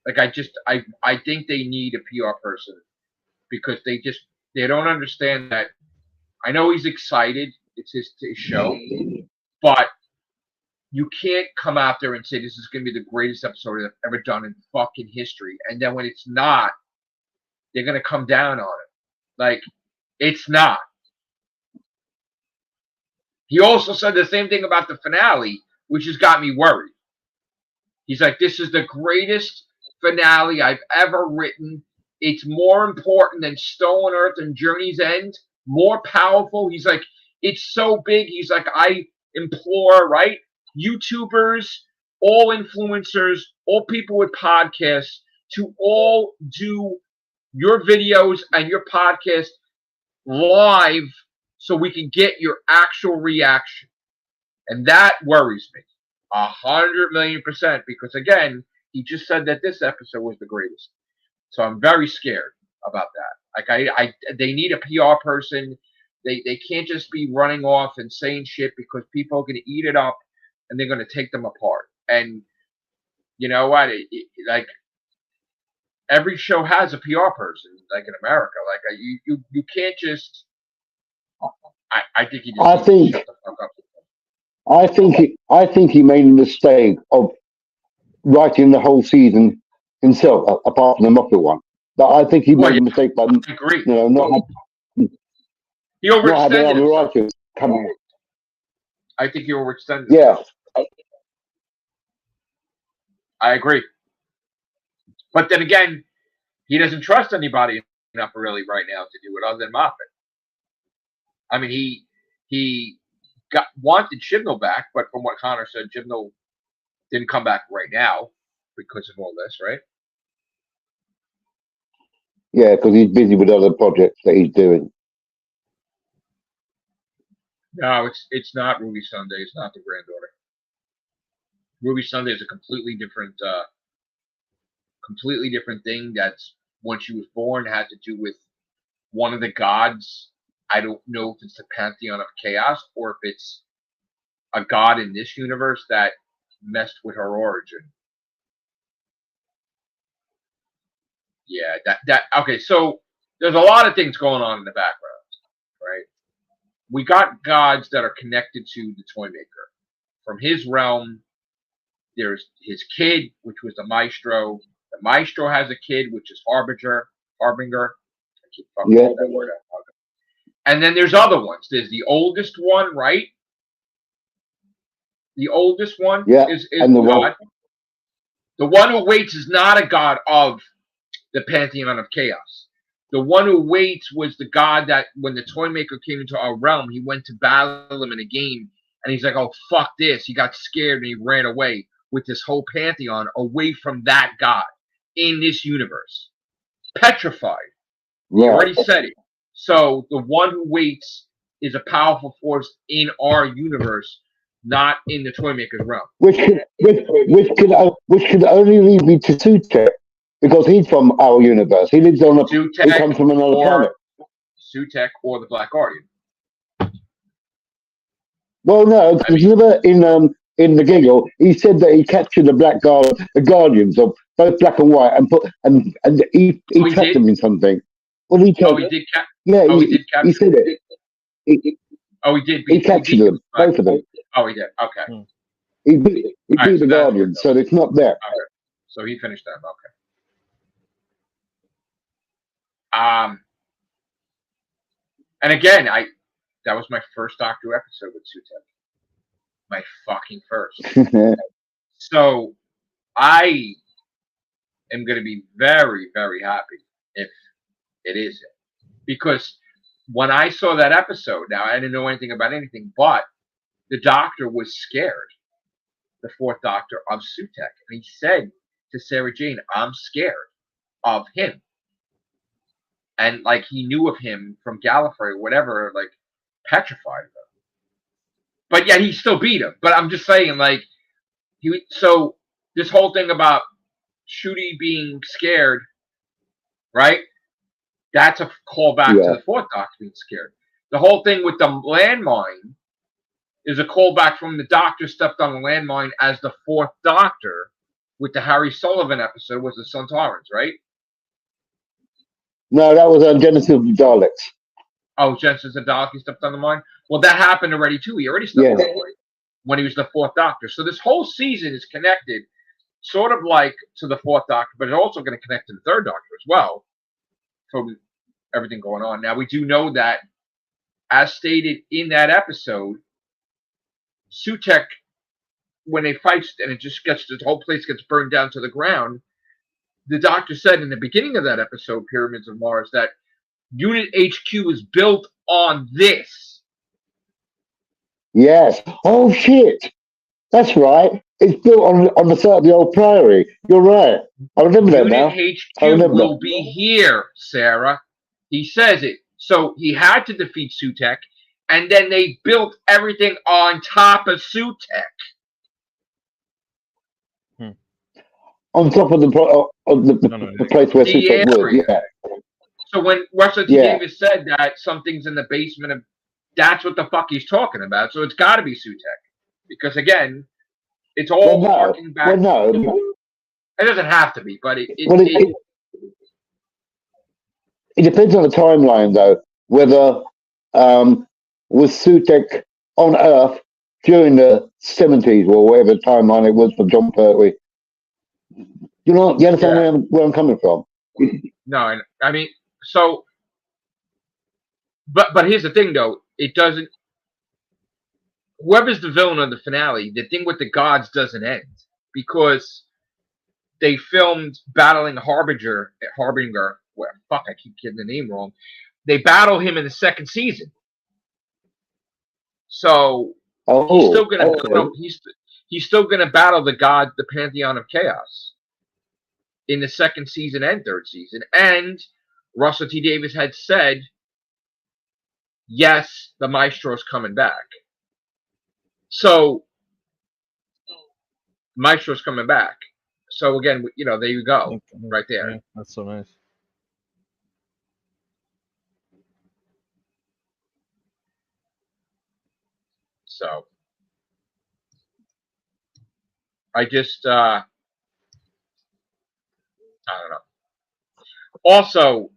Like I think they need a PR person because they don't understand that. I know he's excited. It's his show, but you can't come out there and say this is going to be the greatest episode I've ever done in fucking history, and then when it's not, they're going to come down on it. Like, it's not. He also said the same thing about the finale, which has got me worried. He's like, this is the greatest finale I've ever written. It's more important than Stone Earth and Journey's End. More powerful. He's like, it's so big. He's like, I implore, right? YouTubers, all influencers, all people with podcasts to all do your videos and your podcast live so we can get your actual reaction. And that worries me 100,000,000%, because again, he just said that this episode was the greatest. So I'm very scared about that. Like they need a PR person. They can't just be running off and saying shit, because people are going to eat it up and they're going to take them apart. And you know what? Like every show has a PR person, like in America. Like you can't just. I think he just I think shut the fuck up. I think he made a mistake of writing the whole season himself, apart from the Moffat one. But I think he made a mistake by not having other writers coming in. I think he overextended. Yeah, I agree. But then again, he doesn't trust anybody enough really right now to do it other than Moffat. I mean, he wanted Chibnall back, but from what Connor said, Chibnall didn't come back right now because of all this, right? Yeah, because he's busy with other projects that he's doing. No, it's not Ruby Sunday. It's not the granddaughter. Ruby Sunday is a completely different thing. That's when she was born had to do with one of the gods. I don't know if it's the Pantheon of Chaos or if it's a god in this universe that messed with her origin. Yeah, that okay. So there's a lot of things going on in the background, right? We got gods that are connected to the Toymaker. From his realm, there's his kid, which was the Maestro. The Maestro has a kid, which is Harbinger. I keep fucking that word out. And then there's other ones. There's the oldest one, right? The oldest one is and the god. The one who waits is not a god of the Pantheon of Chaos. The one who waits was the god that when the Toymaker came into our realm, he went to battle him in a game, and he's like, oh, fuck this. He got scared and he ran away with this whole Pantheon away from that god in this universe. Petrified. He already said it. So the one who waits is a powerful force in our universe, not in the Toymaker's realm. Which could only lead me to Sutek, because he's from our universe. He lives on he comes from another planet. Sutek or the Black Guardian. Well, no, because in the giggle, he said that he captured the Guardians of both black and white, and he trapped them in something. Well, he did. He said it. He did. He captured them, both of them. Oh, he did. Okay. He beat the Guardians, so it's not there. Okay. So he finished them. Okay. And again, that was my first Doctor Who episode with Sutek. My fucking first. So I am going to be very, very happy if it is it. Because when I saw that episode, now I didn't know anything about anything, but the Doctor was scared, the fourth Doctor, of Sutek. And he said to Sarah Jane, I'm scared of him. And like he knew of him from Gallifrey or whatever, like petrified him. But yet he still beat him. But I'm just saying, like, so this whole thing about Shooty being scared, right? That's a callback to the fourth Doctor being scared. The whole thing with the landmine is a callback from the Doctor stepped on the landmine as the fourth Doctor with the Harry Sullivan episode was the Sontarans, right? No, that was Genesis of the Daleks. Oh, Genesis of the Daleks, he stepped on the mine? Well, that happened already, too. He already stepped on the mine when he was the fourth Doctor. So this whole season is connected sort of like to the fourth Doctor, but it's also going to connect to the third Doctor as well from everything going on. Now, we do know that, as stated in that episode, Sutek, when they fight and it just gets, the whole place gets burned down to the ground, the doctor said in the beginning of that episode, Pyramids of Mars, that Unit HQ was built on this. Yes. Oh, shit. That's right. It's built on the site of the old priory. You're right. I remember that now. Unit HQ will be here, Sarah. He says it. So he had to defeat Sutek, and then they built everything on top of Sutek. On top of the place where Sutek was, yeah. So when Russell T. Davis said that something's in the basement of, that's what the fuck he's talking about. So it's got to be Sutek, because again, it's all harking back. Well, no, it doesn't have to be, but it depends on the timeline, though. Whether was Sutek on Earth during the 70s or whatever timeline it was for John Pertwee. You understand where I'm coming from? No, I mean, so, but here's the thing, though. It doesn't. Whoever's the villain of the finale, the thing with the gods doesn't end, because they filmed battling Harbinger. Well, fuck, I keep getting the name wrong. They battle him in the second season, so he's still gonna battle, he's still gonna battle the god, the Pantheon of Chaos, in the second season and third season. And Russell T. Davis had said, yes, the Maestro's coming back. So Maestro's coming back. So again, there you go, right there. Yeah, that's so nice. So I just I don't know. Also,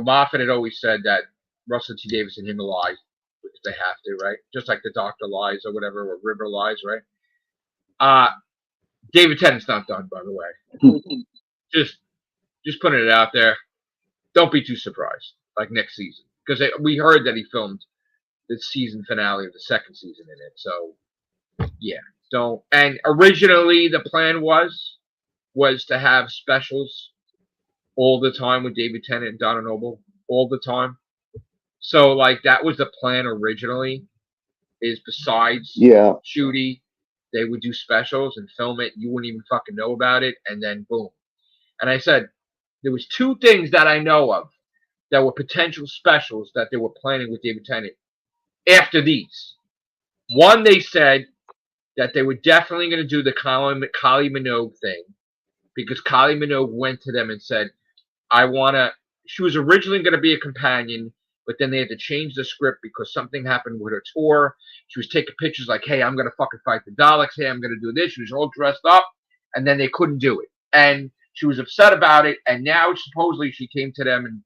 Moffat had always said that Russell T. Davis and him lie, because they have to, right? Just like the Doctor lies or whatever, or River lies, right? David Tennant's not done, by the way. just putting it out there. Don't be too surprised, like next season, because we heard that he filmed the season finale of the second season in it. So yeah, don't. And originally the plan was to have specials all the time with David Tennant and Donna Noble all the time. So like that was the plan originally, is besides Shooty, they would do specials and film it. You wouldn't even fucking know about it, and then boom. And I said there was two things that I know of that were potential specials that they were planning with David Tennant after these. One, they said that they were definitely going to do the Kylie Minogue thing, because Kylie Minogue went to them and said, she was originally going to be a companion, but then they had to change the script because something happened with her tour. She was taking pictures like, hey, I'm going to fucking fight the Daleks. Hey, I'm going to do this. She was all dressed up, and then they couldn't do it. And she was upset about it, and now supposedly she came to them and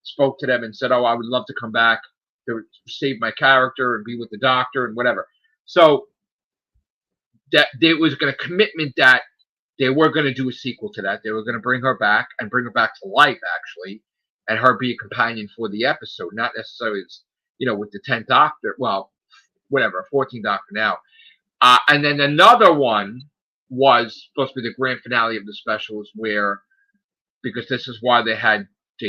spoke to them and said, oh, I would love to come back to save my character and be with the Doctor and whatever. So that there was a commitment that they were going to do a sequel to that. They were going to bring her back and bring her back to life, actually, and her be a companion for the episode, not necessarily as, with the 10th Doctor. Well, whatever, 14th Doctor now. And then another one was supposed to be the grand finale of the specials, where, because this is why they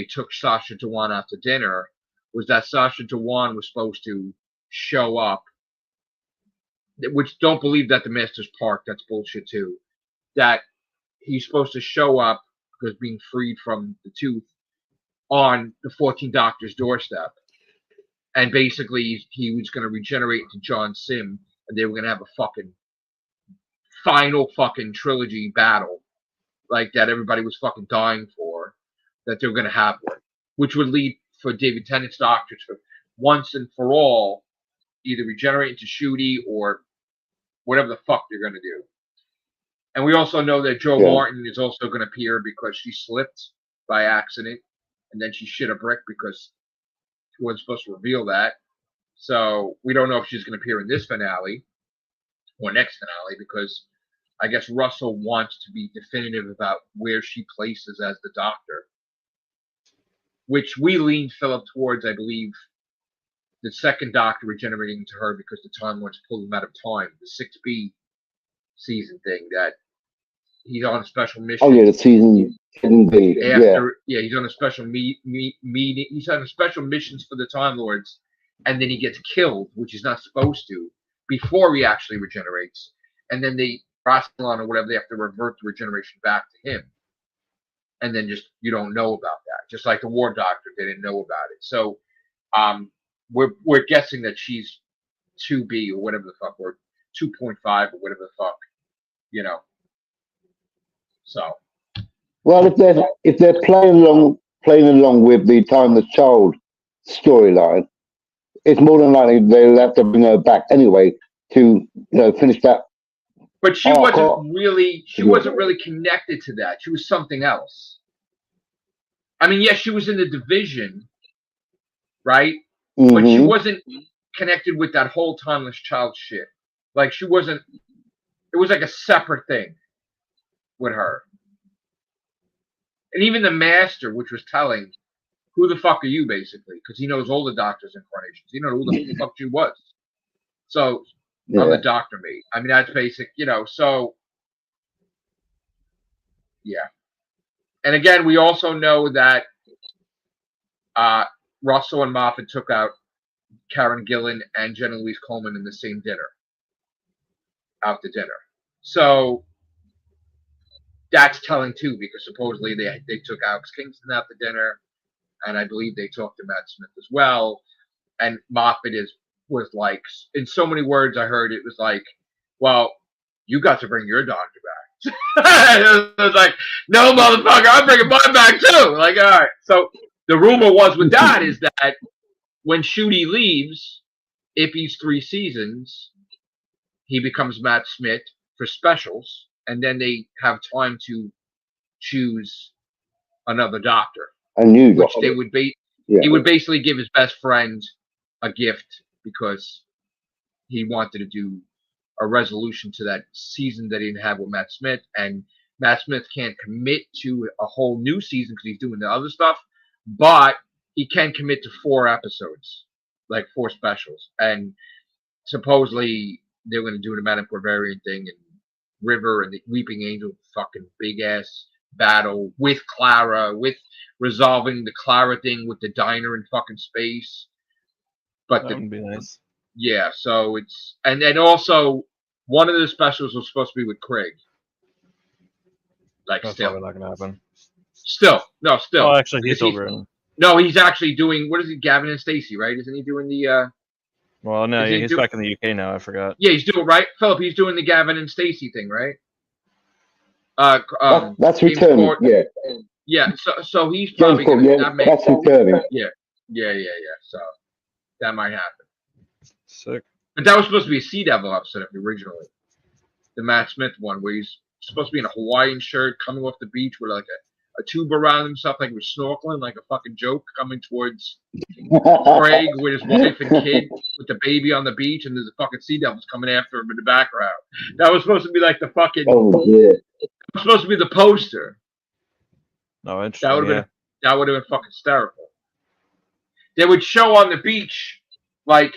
took Sasha Dewan out to dinner, was that Sasha Dewan was supposed to show up, which don't believe that the Master's Park, that's bullshit too, that he's supposed to show up because being freed from the tooth on the 14th Doctor's doorstep. And basically he was going to regenerate into John Sim, and they were going to have a fucking final fucking trilogy battle like that everybody was fucking dying for, that they were going to have one, which would lead for David Tennant's Doctor to once and for all either regenerate into Shooty or whatever the fuck they're going to do. And we also know that Jo Martin is also going to appear because she slipped by accident, and then she shit a brick because she wasn't supposed to reveal that. So we don't know if she's going to appear in this finale or next finale, because I guess Russell wants to be definitive about where she places as the Doctor, which we leaned Philip towards, I believe, the second Doctor regenerating to her because the Time Lords pulled him out of time. The 6B season thing that he's on a special mission. Oh yeah, the season 10B. Yeah, he's on a special meeting. He's on special missions for the Time Lords, and then he gets killed, which he's not supposed to, before he actually regenerates. And then they, Rassilon or whatever, they have to revert the regeneration back to him. And then just you don't know about that. Just like the War Doctor, they didn't know about it. So we're guessing that she's 2B or whatever the fuck, or 2.5 or whatever the fuck, you know. So. Well, if they're playing along with the Timeless Child storyline, it's more than likely they'll have to bring her back anyway to finish that. But she wasn't really connected to that. She was something else. I mean, yes, she was in the division, right? Mm-hmm. But she wasn't connected with that whole Timeless Child shit. Like she wasn't. It was like a separate thing with her. And even the Master, which was telling, who the fuck are you, basically? Because he knows all the Doctor's incarnations. He knows who the fuck she was. So, I'm the Doctor, mate. I mean, that's basic, so, yeah. And again, we also know that Russell and Moffat took out Karen Gillan and Jenna Louise Coleman in the same dinner. Out to dinner. So, that's telling too, because supposedly they took Alex Kingston out to dinner, and I believe they talked to Matt Smith as well. And Moffat was like, in so many words, I heard it was like, "Well, you got to bring your Doctor back." It was like, "No, motherfucker, I'm bringing mine back too." Like, all right. So the rumor was with that is that when Ncuti leaves, if he's 3 seasons, he becomes Matt Smith for specials. And then they have time to choose another Doctor. A new Doctor. Which they would he would basically give his best friend a gift because he wanted to do a resolution to that season that he didn't have with Matt Smith. And Matt Smith can't commit to a whole new season because he's doing the other stuff. But he can commit to 4 episodes, like 4 specials. And supposedly they're going to do the Madame Corvarian thing and River and the Weeping Angel fucking big ass battle with Clara, with resolving the Clara thing with the diner in fucking space. But that would be nice. Yeah, so it's and also one of the specials was supposed to be with Craig. Like that's still probably not gonna happen. Still. Oh, actually, he's over in. No, he's actually doing what is it, Gavin and Stacey, right? Isn't he doing the Well, no, he's back in the UK now. I forgot. Yeah, he's doing right, Philip. He's doing the Gavin and Stacey thing, right? That's returning. Yeah. Yeah. So he's probably going to. That's returning. Yeah. So that might happen. Sick. But that was supposed to be a Sea Devil episode originally. The Matt Smith one, where he's supposed to be in a Hawaiian shirt, coming off the beach with like a tube around himself, like he was snorkeling, like a fucking joke, coming towards Craig with his wife and kid with the baby on the beach, and there's a fucking sea devils coming after him in the background. That was supposed to be like the fucking. Oh yeah. That was supposed to be the poster. No, interesting. That would have been fucking hysterical. They would show on the beach like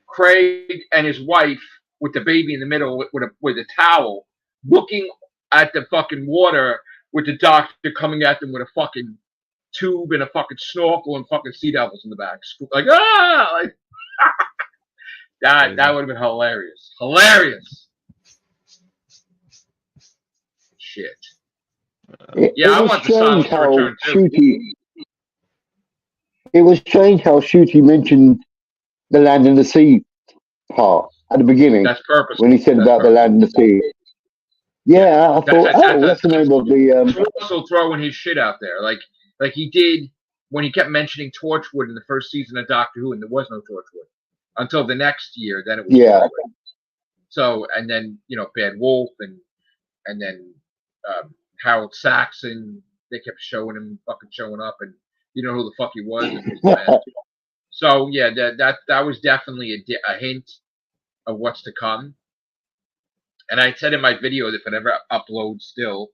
Craig and his wife with the baby in the middle with a towel, looking at the fucking water, with the Doctor coming at them with a fucking tube and a fucking snorkel and fucking sea devils in the back. Like, that would have been hilarious. Hilarious. Shit. I want the Silence to return too. It was strange how Ncuti mentioned the land and the sea part at the beginning. That's purpose. When he said about the land and the sea. Yeah, I thought, that's the name of the. Also throwing his shit out there, like he did when he kept mentioning Torchwood in the first season of Doctor Who, and there was no Torchwood until the next year. Then it was Torchwood. So and then Bad Wolf and then Harold Saxon. They kept showing him fucking showing up, and you know who the fuck he was. So yeah, that was definitely a hint of what's to come. And I said in my video that if it ever uploads still,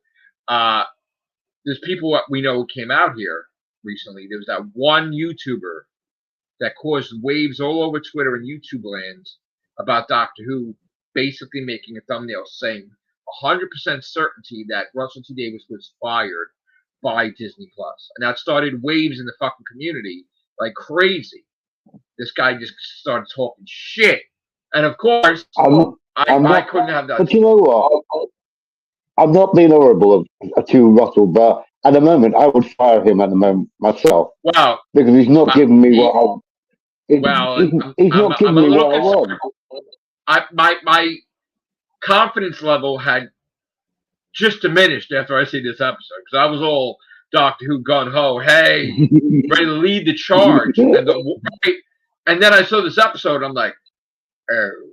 there's people we know who came out here recently. There was that one YouTuber that caused waves all over Twitter and YouTube land about Doctor Who basically making a thumbnail saying 100% certainty that Russell T Davies was fired by Disney Plus, and that started waves in the fucking community like crazy. This guy just started talking shit, and of course, I couldn't have that. But you know what? I'm not being horrible to Russell, but at the moment, I would fire him at the moment myself. Wow. Because he's not giving me what I. He's not giving me what I want. My confidence level had just diminished after I see this episode because I was all Doctor Who gun ho, hey, ready to lead the charge, and then I saw this episode. I'm like, oh.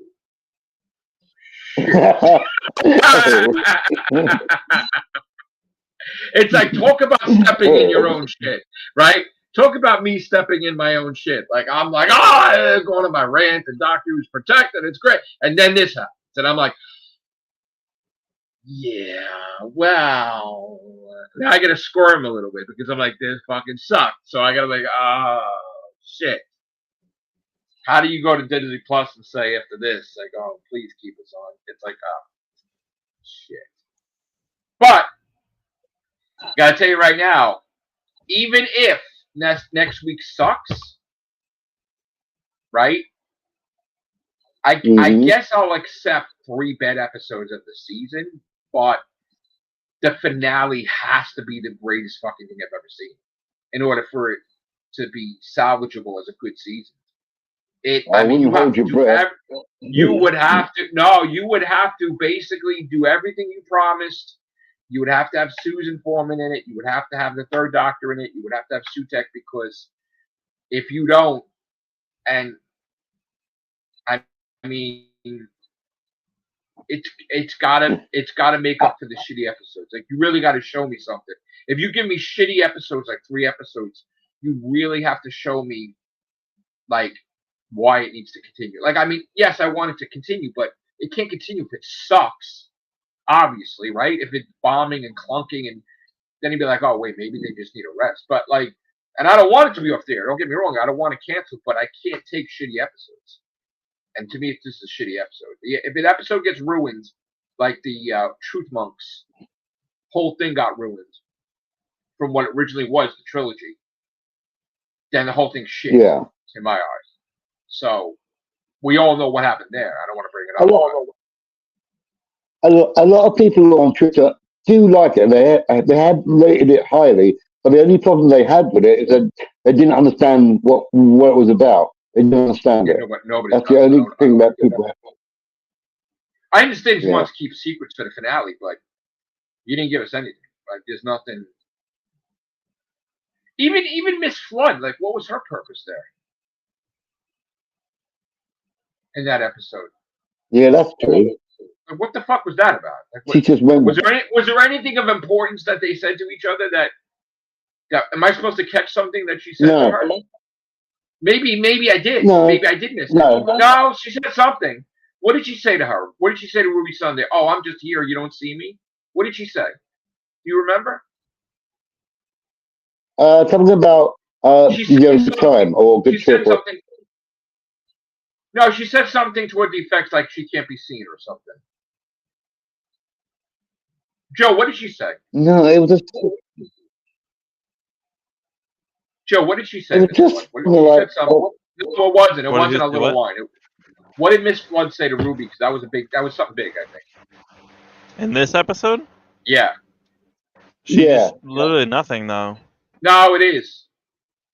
It's like, talk about stepping in your own shit, right? Talk about me stepping in my own shit. Like, I'm like, going on my rant, and Doctor Who's protected, it's great. And then this happens, and I'm like, yeah, well, now I gotta squirm a little bit because I'm like, this fucking sucks. So I gotta like, shit. How do you go to Disney Plus and say after this, like, oh, please keep us on? It's like, shit. But gotta tell you right now, even if next week sucks, right? I guess I'll accept 3 bad episodes of the season, but the finale has to be the greatest fucking thing I've ever seen in order for it to be salvageable as a good season. You would have to basically do everything you promised. You would have to have Susan Foreman in it. You would have to have the third Doctor in it. You would have to have Sutek, because if you don't, and I mean, it's gotta make up for the shitty episodes. Like, you really got to show me something. If you give me shitty episodes, like 3 episodes, you really have to show me like why it needs to continue. Like, I mean, yes, I want it to continue, but it can't continue if it sucks. Obviously, right? If it's bombing and clunking, and then you'd be like, oh wait, maybe they just need a rest. But like, and I don't want it to be off the air. Don't get me wrong. I don't want to cancel, but I can't take shitty episodes. And to me, it's just a shitty episode. If an episode gets ruined, like the Truth Monks, whole thing got ruined from what originally was the trilogy, then the whole thing's shit in my eyes. So we all know what happened there. I don't want to bring it up. A lot of people on Twitter do like it. They have rated it highly, but the only problem they had with it is that they didn't understand what it was about. They didn't understand it. That's the only thing that people have. I understand you want to keep secrets for the finale, but you didn't give us anything. Like, there's nothing. Even Miss Flood, like, what was her purpose there in that episode? Yeah, that's true. What the fuck was that about? Like, she just went. Was there anything of importance that they said to each other that am I supposed to catch something that she said to her? Maybe I did. No. Maybe I did miss it. No, she said something. What did she say to her? What did she say to Ruby Sunday? Oh, I'm just here. You don't see me. What did she say? Do you remember? Something about good time or good trip. No, she said something toward the effects like she can't be seen or something. Joe, what did she say? No, it was just. Joe, what did she say? It was just said something. It wasn't. It wasn't a little line. What did Miss Flood say to Ruby? Because that was something big, I think. In this episode? Yeah. She just literally nothing though. No, it is.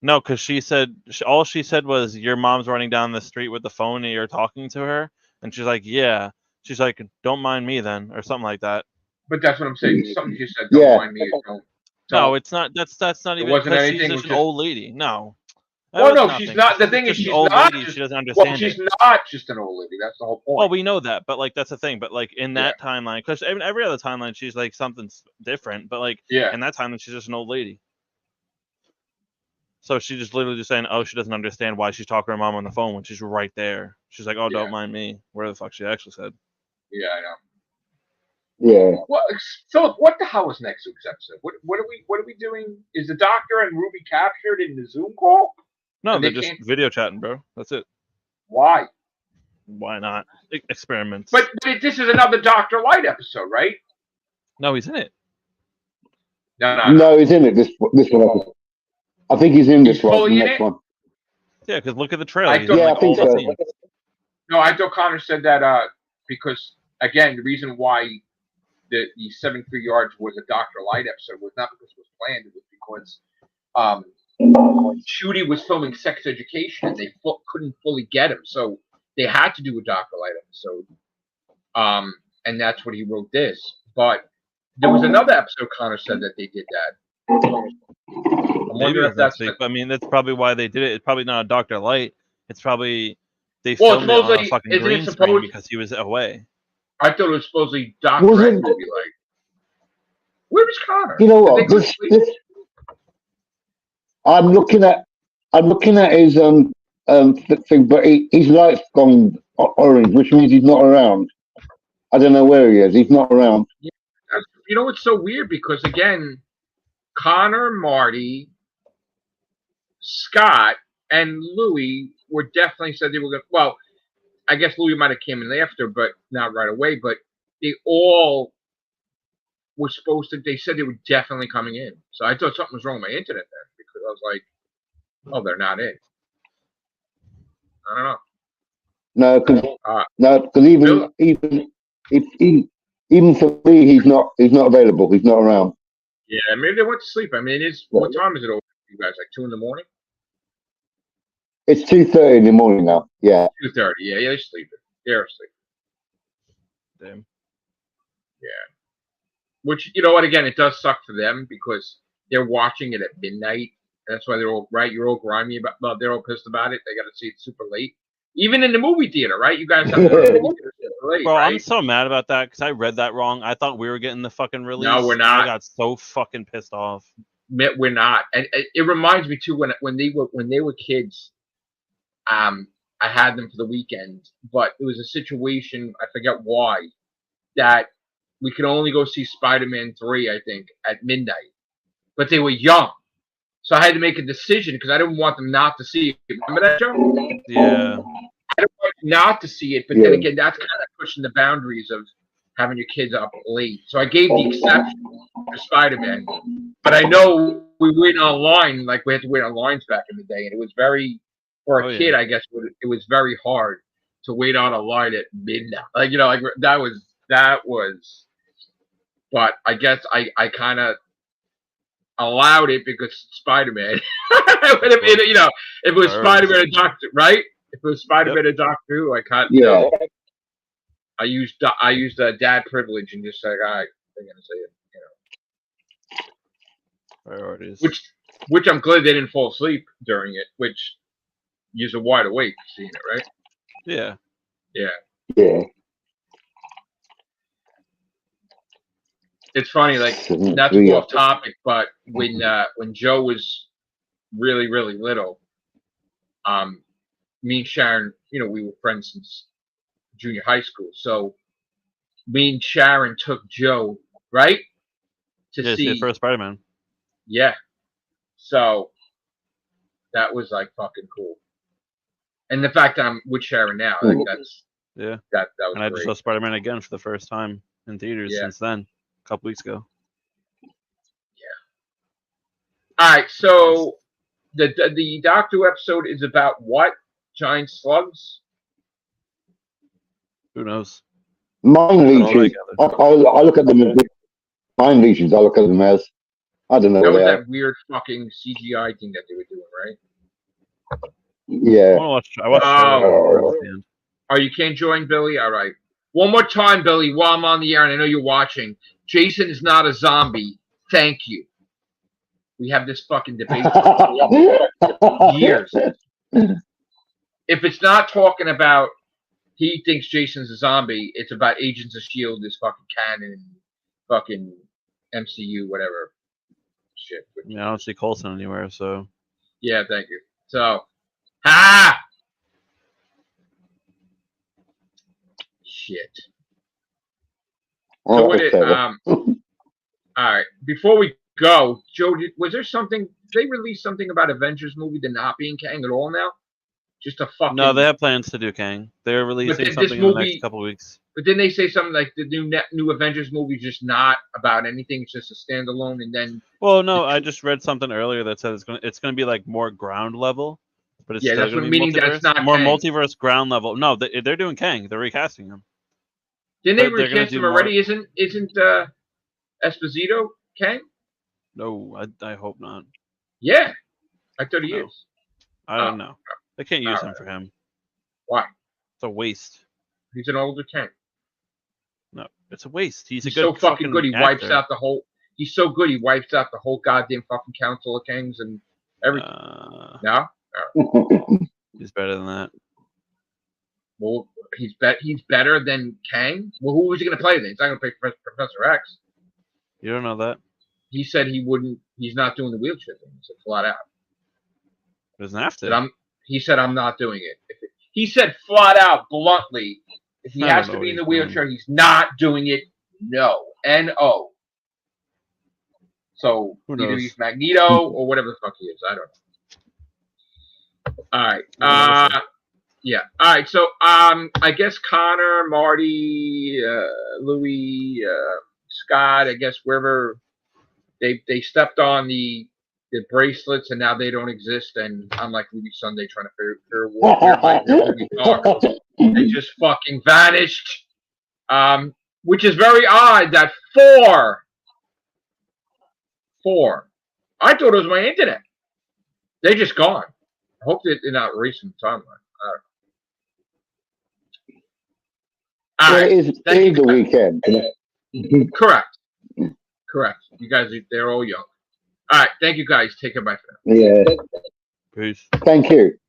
No, because she said all she said was, "Your mom's running down the street with the phone, and you're talking to her." And she's like, "Yeah." She's like, "Don't mind me then," or something like that. But that's what I'm saying. Something she said, "Don't mind me." No, it's not. That's not even because she's just an old lady. No. Well, no, she's not. The thing is, she's not. She doesn't understand. Well, she's not just an old lady. That's the whole point. Well, we know that, but like that's the thing. But like in that timeline, because every other timeline, she's like something different. But like in that timeline, she's just an old lady. So she's just literally just saying, "Oh, she doesn't understand why she's talking to her mom on the phone when she's right there." She's like, "Oh, don't mind me." Where the fuck she actually said? Yeah, I know. Yeah. Well, Philip, what the hell was next week's episode? What are we doing? Is the Doctor and Ruby captured in the Zoom call? No, they're just video chatting, bro. That's it. Why? Why not? Experiments. But this is another Dr. Light episode, right? No, he's in it. No, he's in it. This one. I think he's in this one. The next one. Yeah, because look at the trailer. I think so. No, I thought Connor said that because again, the reason why the 73 yards was a Dr. Light episode was not because it was planned. It was because Shooty was filming Sex Education and they couldn't fully get him, so they had to do a Dr. Light episode. And that's what he wrote this. But there was another episode Connor said that they did that. I'm wondering if that's. I mean, that's probably why they did it. It's probably not a Dr. Light. It's probably they filmed it on a fucking green screen because he was away. I thought it was supposedly Dr. Ed would be like, where was Connor? You know what? This I'm looking at his thing, but his light's gone orange, which means he's not around. I don't know where he is. He's not around. Yeah. You know, it's so weird because again, Connor, Marty, Scott, and Louie were definitely said they were going to. Well, I guess Louie might have came in after, but not right away. But they all were supposed to. They said they were definitely coming in. So I thought something was wrong with my internet then because I was like, "Oh, they're not in." I don't know. No, because even for me, he's not available. He's not around. Yeah, maybe they went to sleep. I mean, what time is it over for you guys? Like 2 a.m? It's 2:30 in the morning now. Yeah. 2:30. Yeah, they're sleeping. They're asleep. Damn. Yeah. Which, you know what? Again, it does suck for them because they're watching it at midnight. That's why they're all right. You're all grimy about. Well, they're all pissed about it. They got to see it super late. Even in the movie theater, right? You guys have to go to the movie theater super late, Bro, right? I'm so mad about that because I read that wrong. I thought we were getting the fucking release. No, we're not. I got so fucking pissed off. We're not, and it reminds me too when they were kids. I had them for the weekend, but it was a situation, I forget why, that we could only go see Spider-Man 3, I think, at midnight. But they were young. So I had to make a decision because I didn't want them not to see it. Remember that, Joe? Yeah. I didn't want them not to see it, but then again, that's kind of pushing the boundaries of having your kids up late. So I gave the exception for Spider-Man. But I know we wait online, like we had to wait on lines back in the day, and it was very... For a kid, I guess it was very hard to wait on a line at midnight. Like, you know, like that was. But I guess I kind of allowed it because it's Spider-Man. You know, if it was Spider-Man and Doctor, right? If it was Spider-Man and Doctor Who, I can't. Yeah. You know, I used dad privilege and just like, all right, they're gonna say it. You know. Priorities. Which I'm glad they didn't fall asleep during it. Which. You're wide awake seeing it, right? Yeah. Yeah. It's funny, like not to go off topic, but when Joe was really, really little, me and Sharon, you know, we were friends since junior high school. So me and Sharon took Joe, right? To see the first Spider-Man. Yeah. So that was like fucking cool. And the fact that I'm with Sharon now, like that's that was and I great. just saw Spider-Man again for the first time in theaters since then, a couple weeks ago. Yeah. All right, so the Doctor Who episode is about what? Giant slugs? Who knows? Mind leeches. I look at them as mind leeches. I look at them as I don't know. That was that weird fucking CGI thing that they were doing, right? Yeah. I watched Oh, you can't join, Billy? All right. One more time, Billy, while I'm on the air, and I know you're watching. Jason is not a zombie. Thank you. We have this fucking debate for years. If it's not talking about he thinks Jason's a zombie, it's about Agents of S.H.I.E.L.D., this fucking canon, fucking MCU, whatever shit. Yeah, I don't see Coulson anywhere, so. Yeah, thank you. So, shit. So all right. Before we go, Joe, was there something? Did they release something about Avengers movie to not being Kang at all now? Just a fucking. No, they have plans to do Kang. They're releasing something in the next couple weeks. But didn't they say something like the new Avengers movie is just not about anything? It's just a standalone, and then. Well, no, I just read something earlier that said it's gonna be like more ground level, but it's still that's gonna what be meaning multiverse. That's not more Kang. Multiverse ground level. No, they're doing Kang. They're recasting him. Didn't they recast him already? More... Isn't Esposito Kang? No, I hope not. Yeah, I thought he is. I don't know. They can't use him for him. Why? It's a waste. He's an older Kang. No, it's a waste. He's a good so fucking good. He actor. Wipes out the whole. He's so good. He wipes out the whole goddamn fucking council of Kangs and everything. No, he's better than that. Well, he's better than Kang. Well, who was he going to play then? He's not going to play Professor X. You don't know that. He said he wouldn't. He's not doing the wheelchair thing. He said flat out. Doesn't have to. He said I'm not doing it. He said flat out, bluntly, if he has to be in the wheelchair, he's not doing it. No. N-O. So either he's Magneto or whatever the fuck he is. I don't know. All right. Yeah. All right. So I guess Connor, Marty, Louis, Scott, I guess wherever they stepped on the bracelets and now they don't exist, and unlike Ruby Sunday trying to figure out they just fucking vanished. Which is very odd that four. I thought it was my internet. They just gone. I hope they're not erasing the timeline. It is the weekend. Correct. You guys, they're all young. All right. Thank you guys. Take care. Bye for now. Yeah. Peace. Thank you.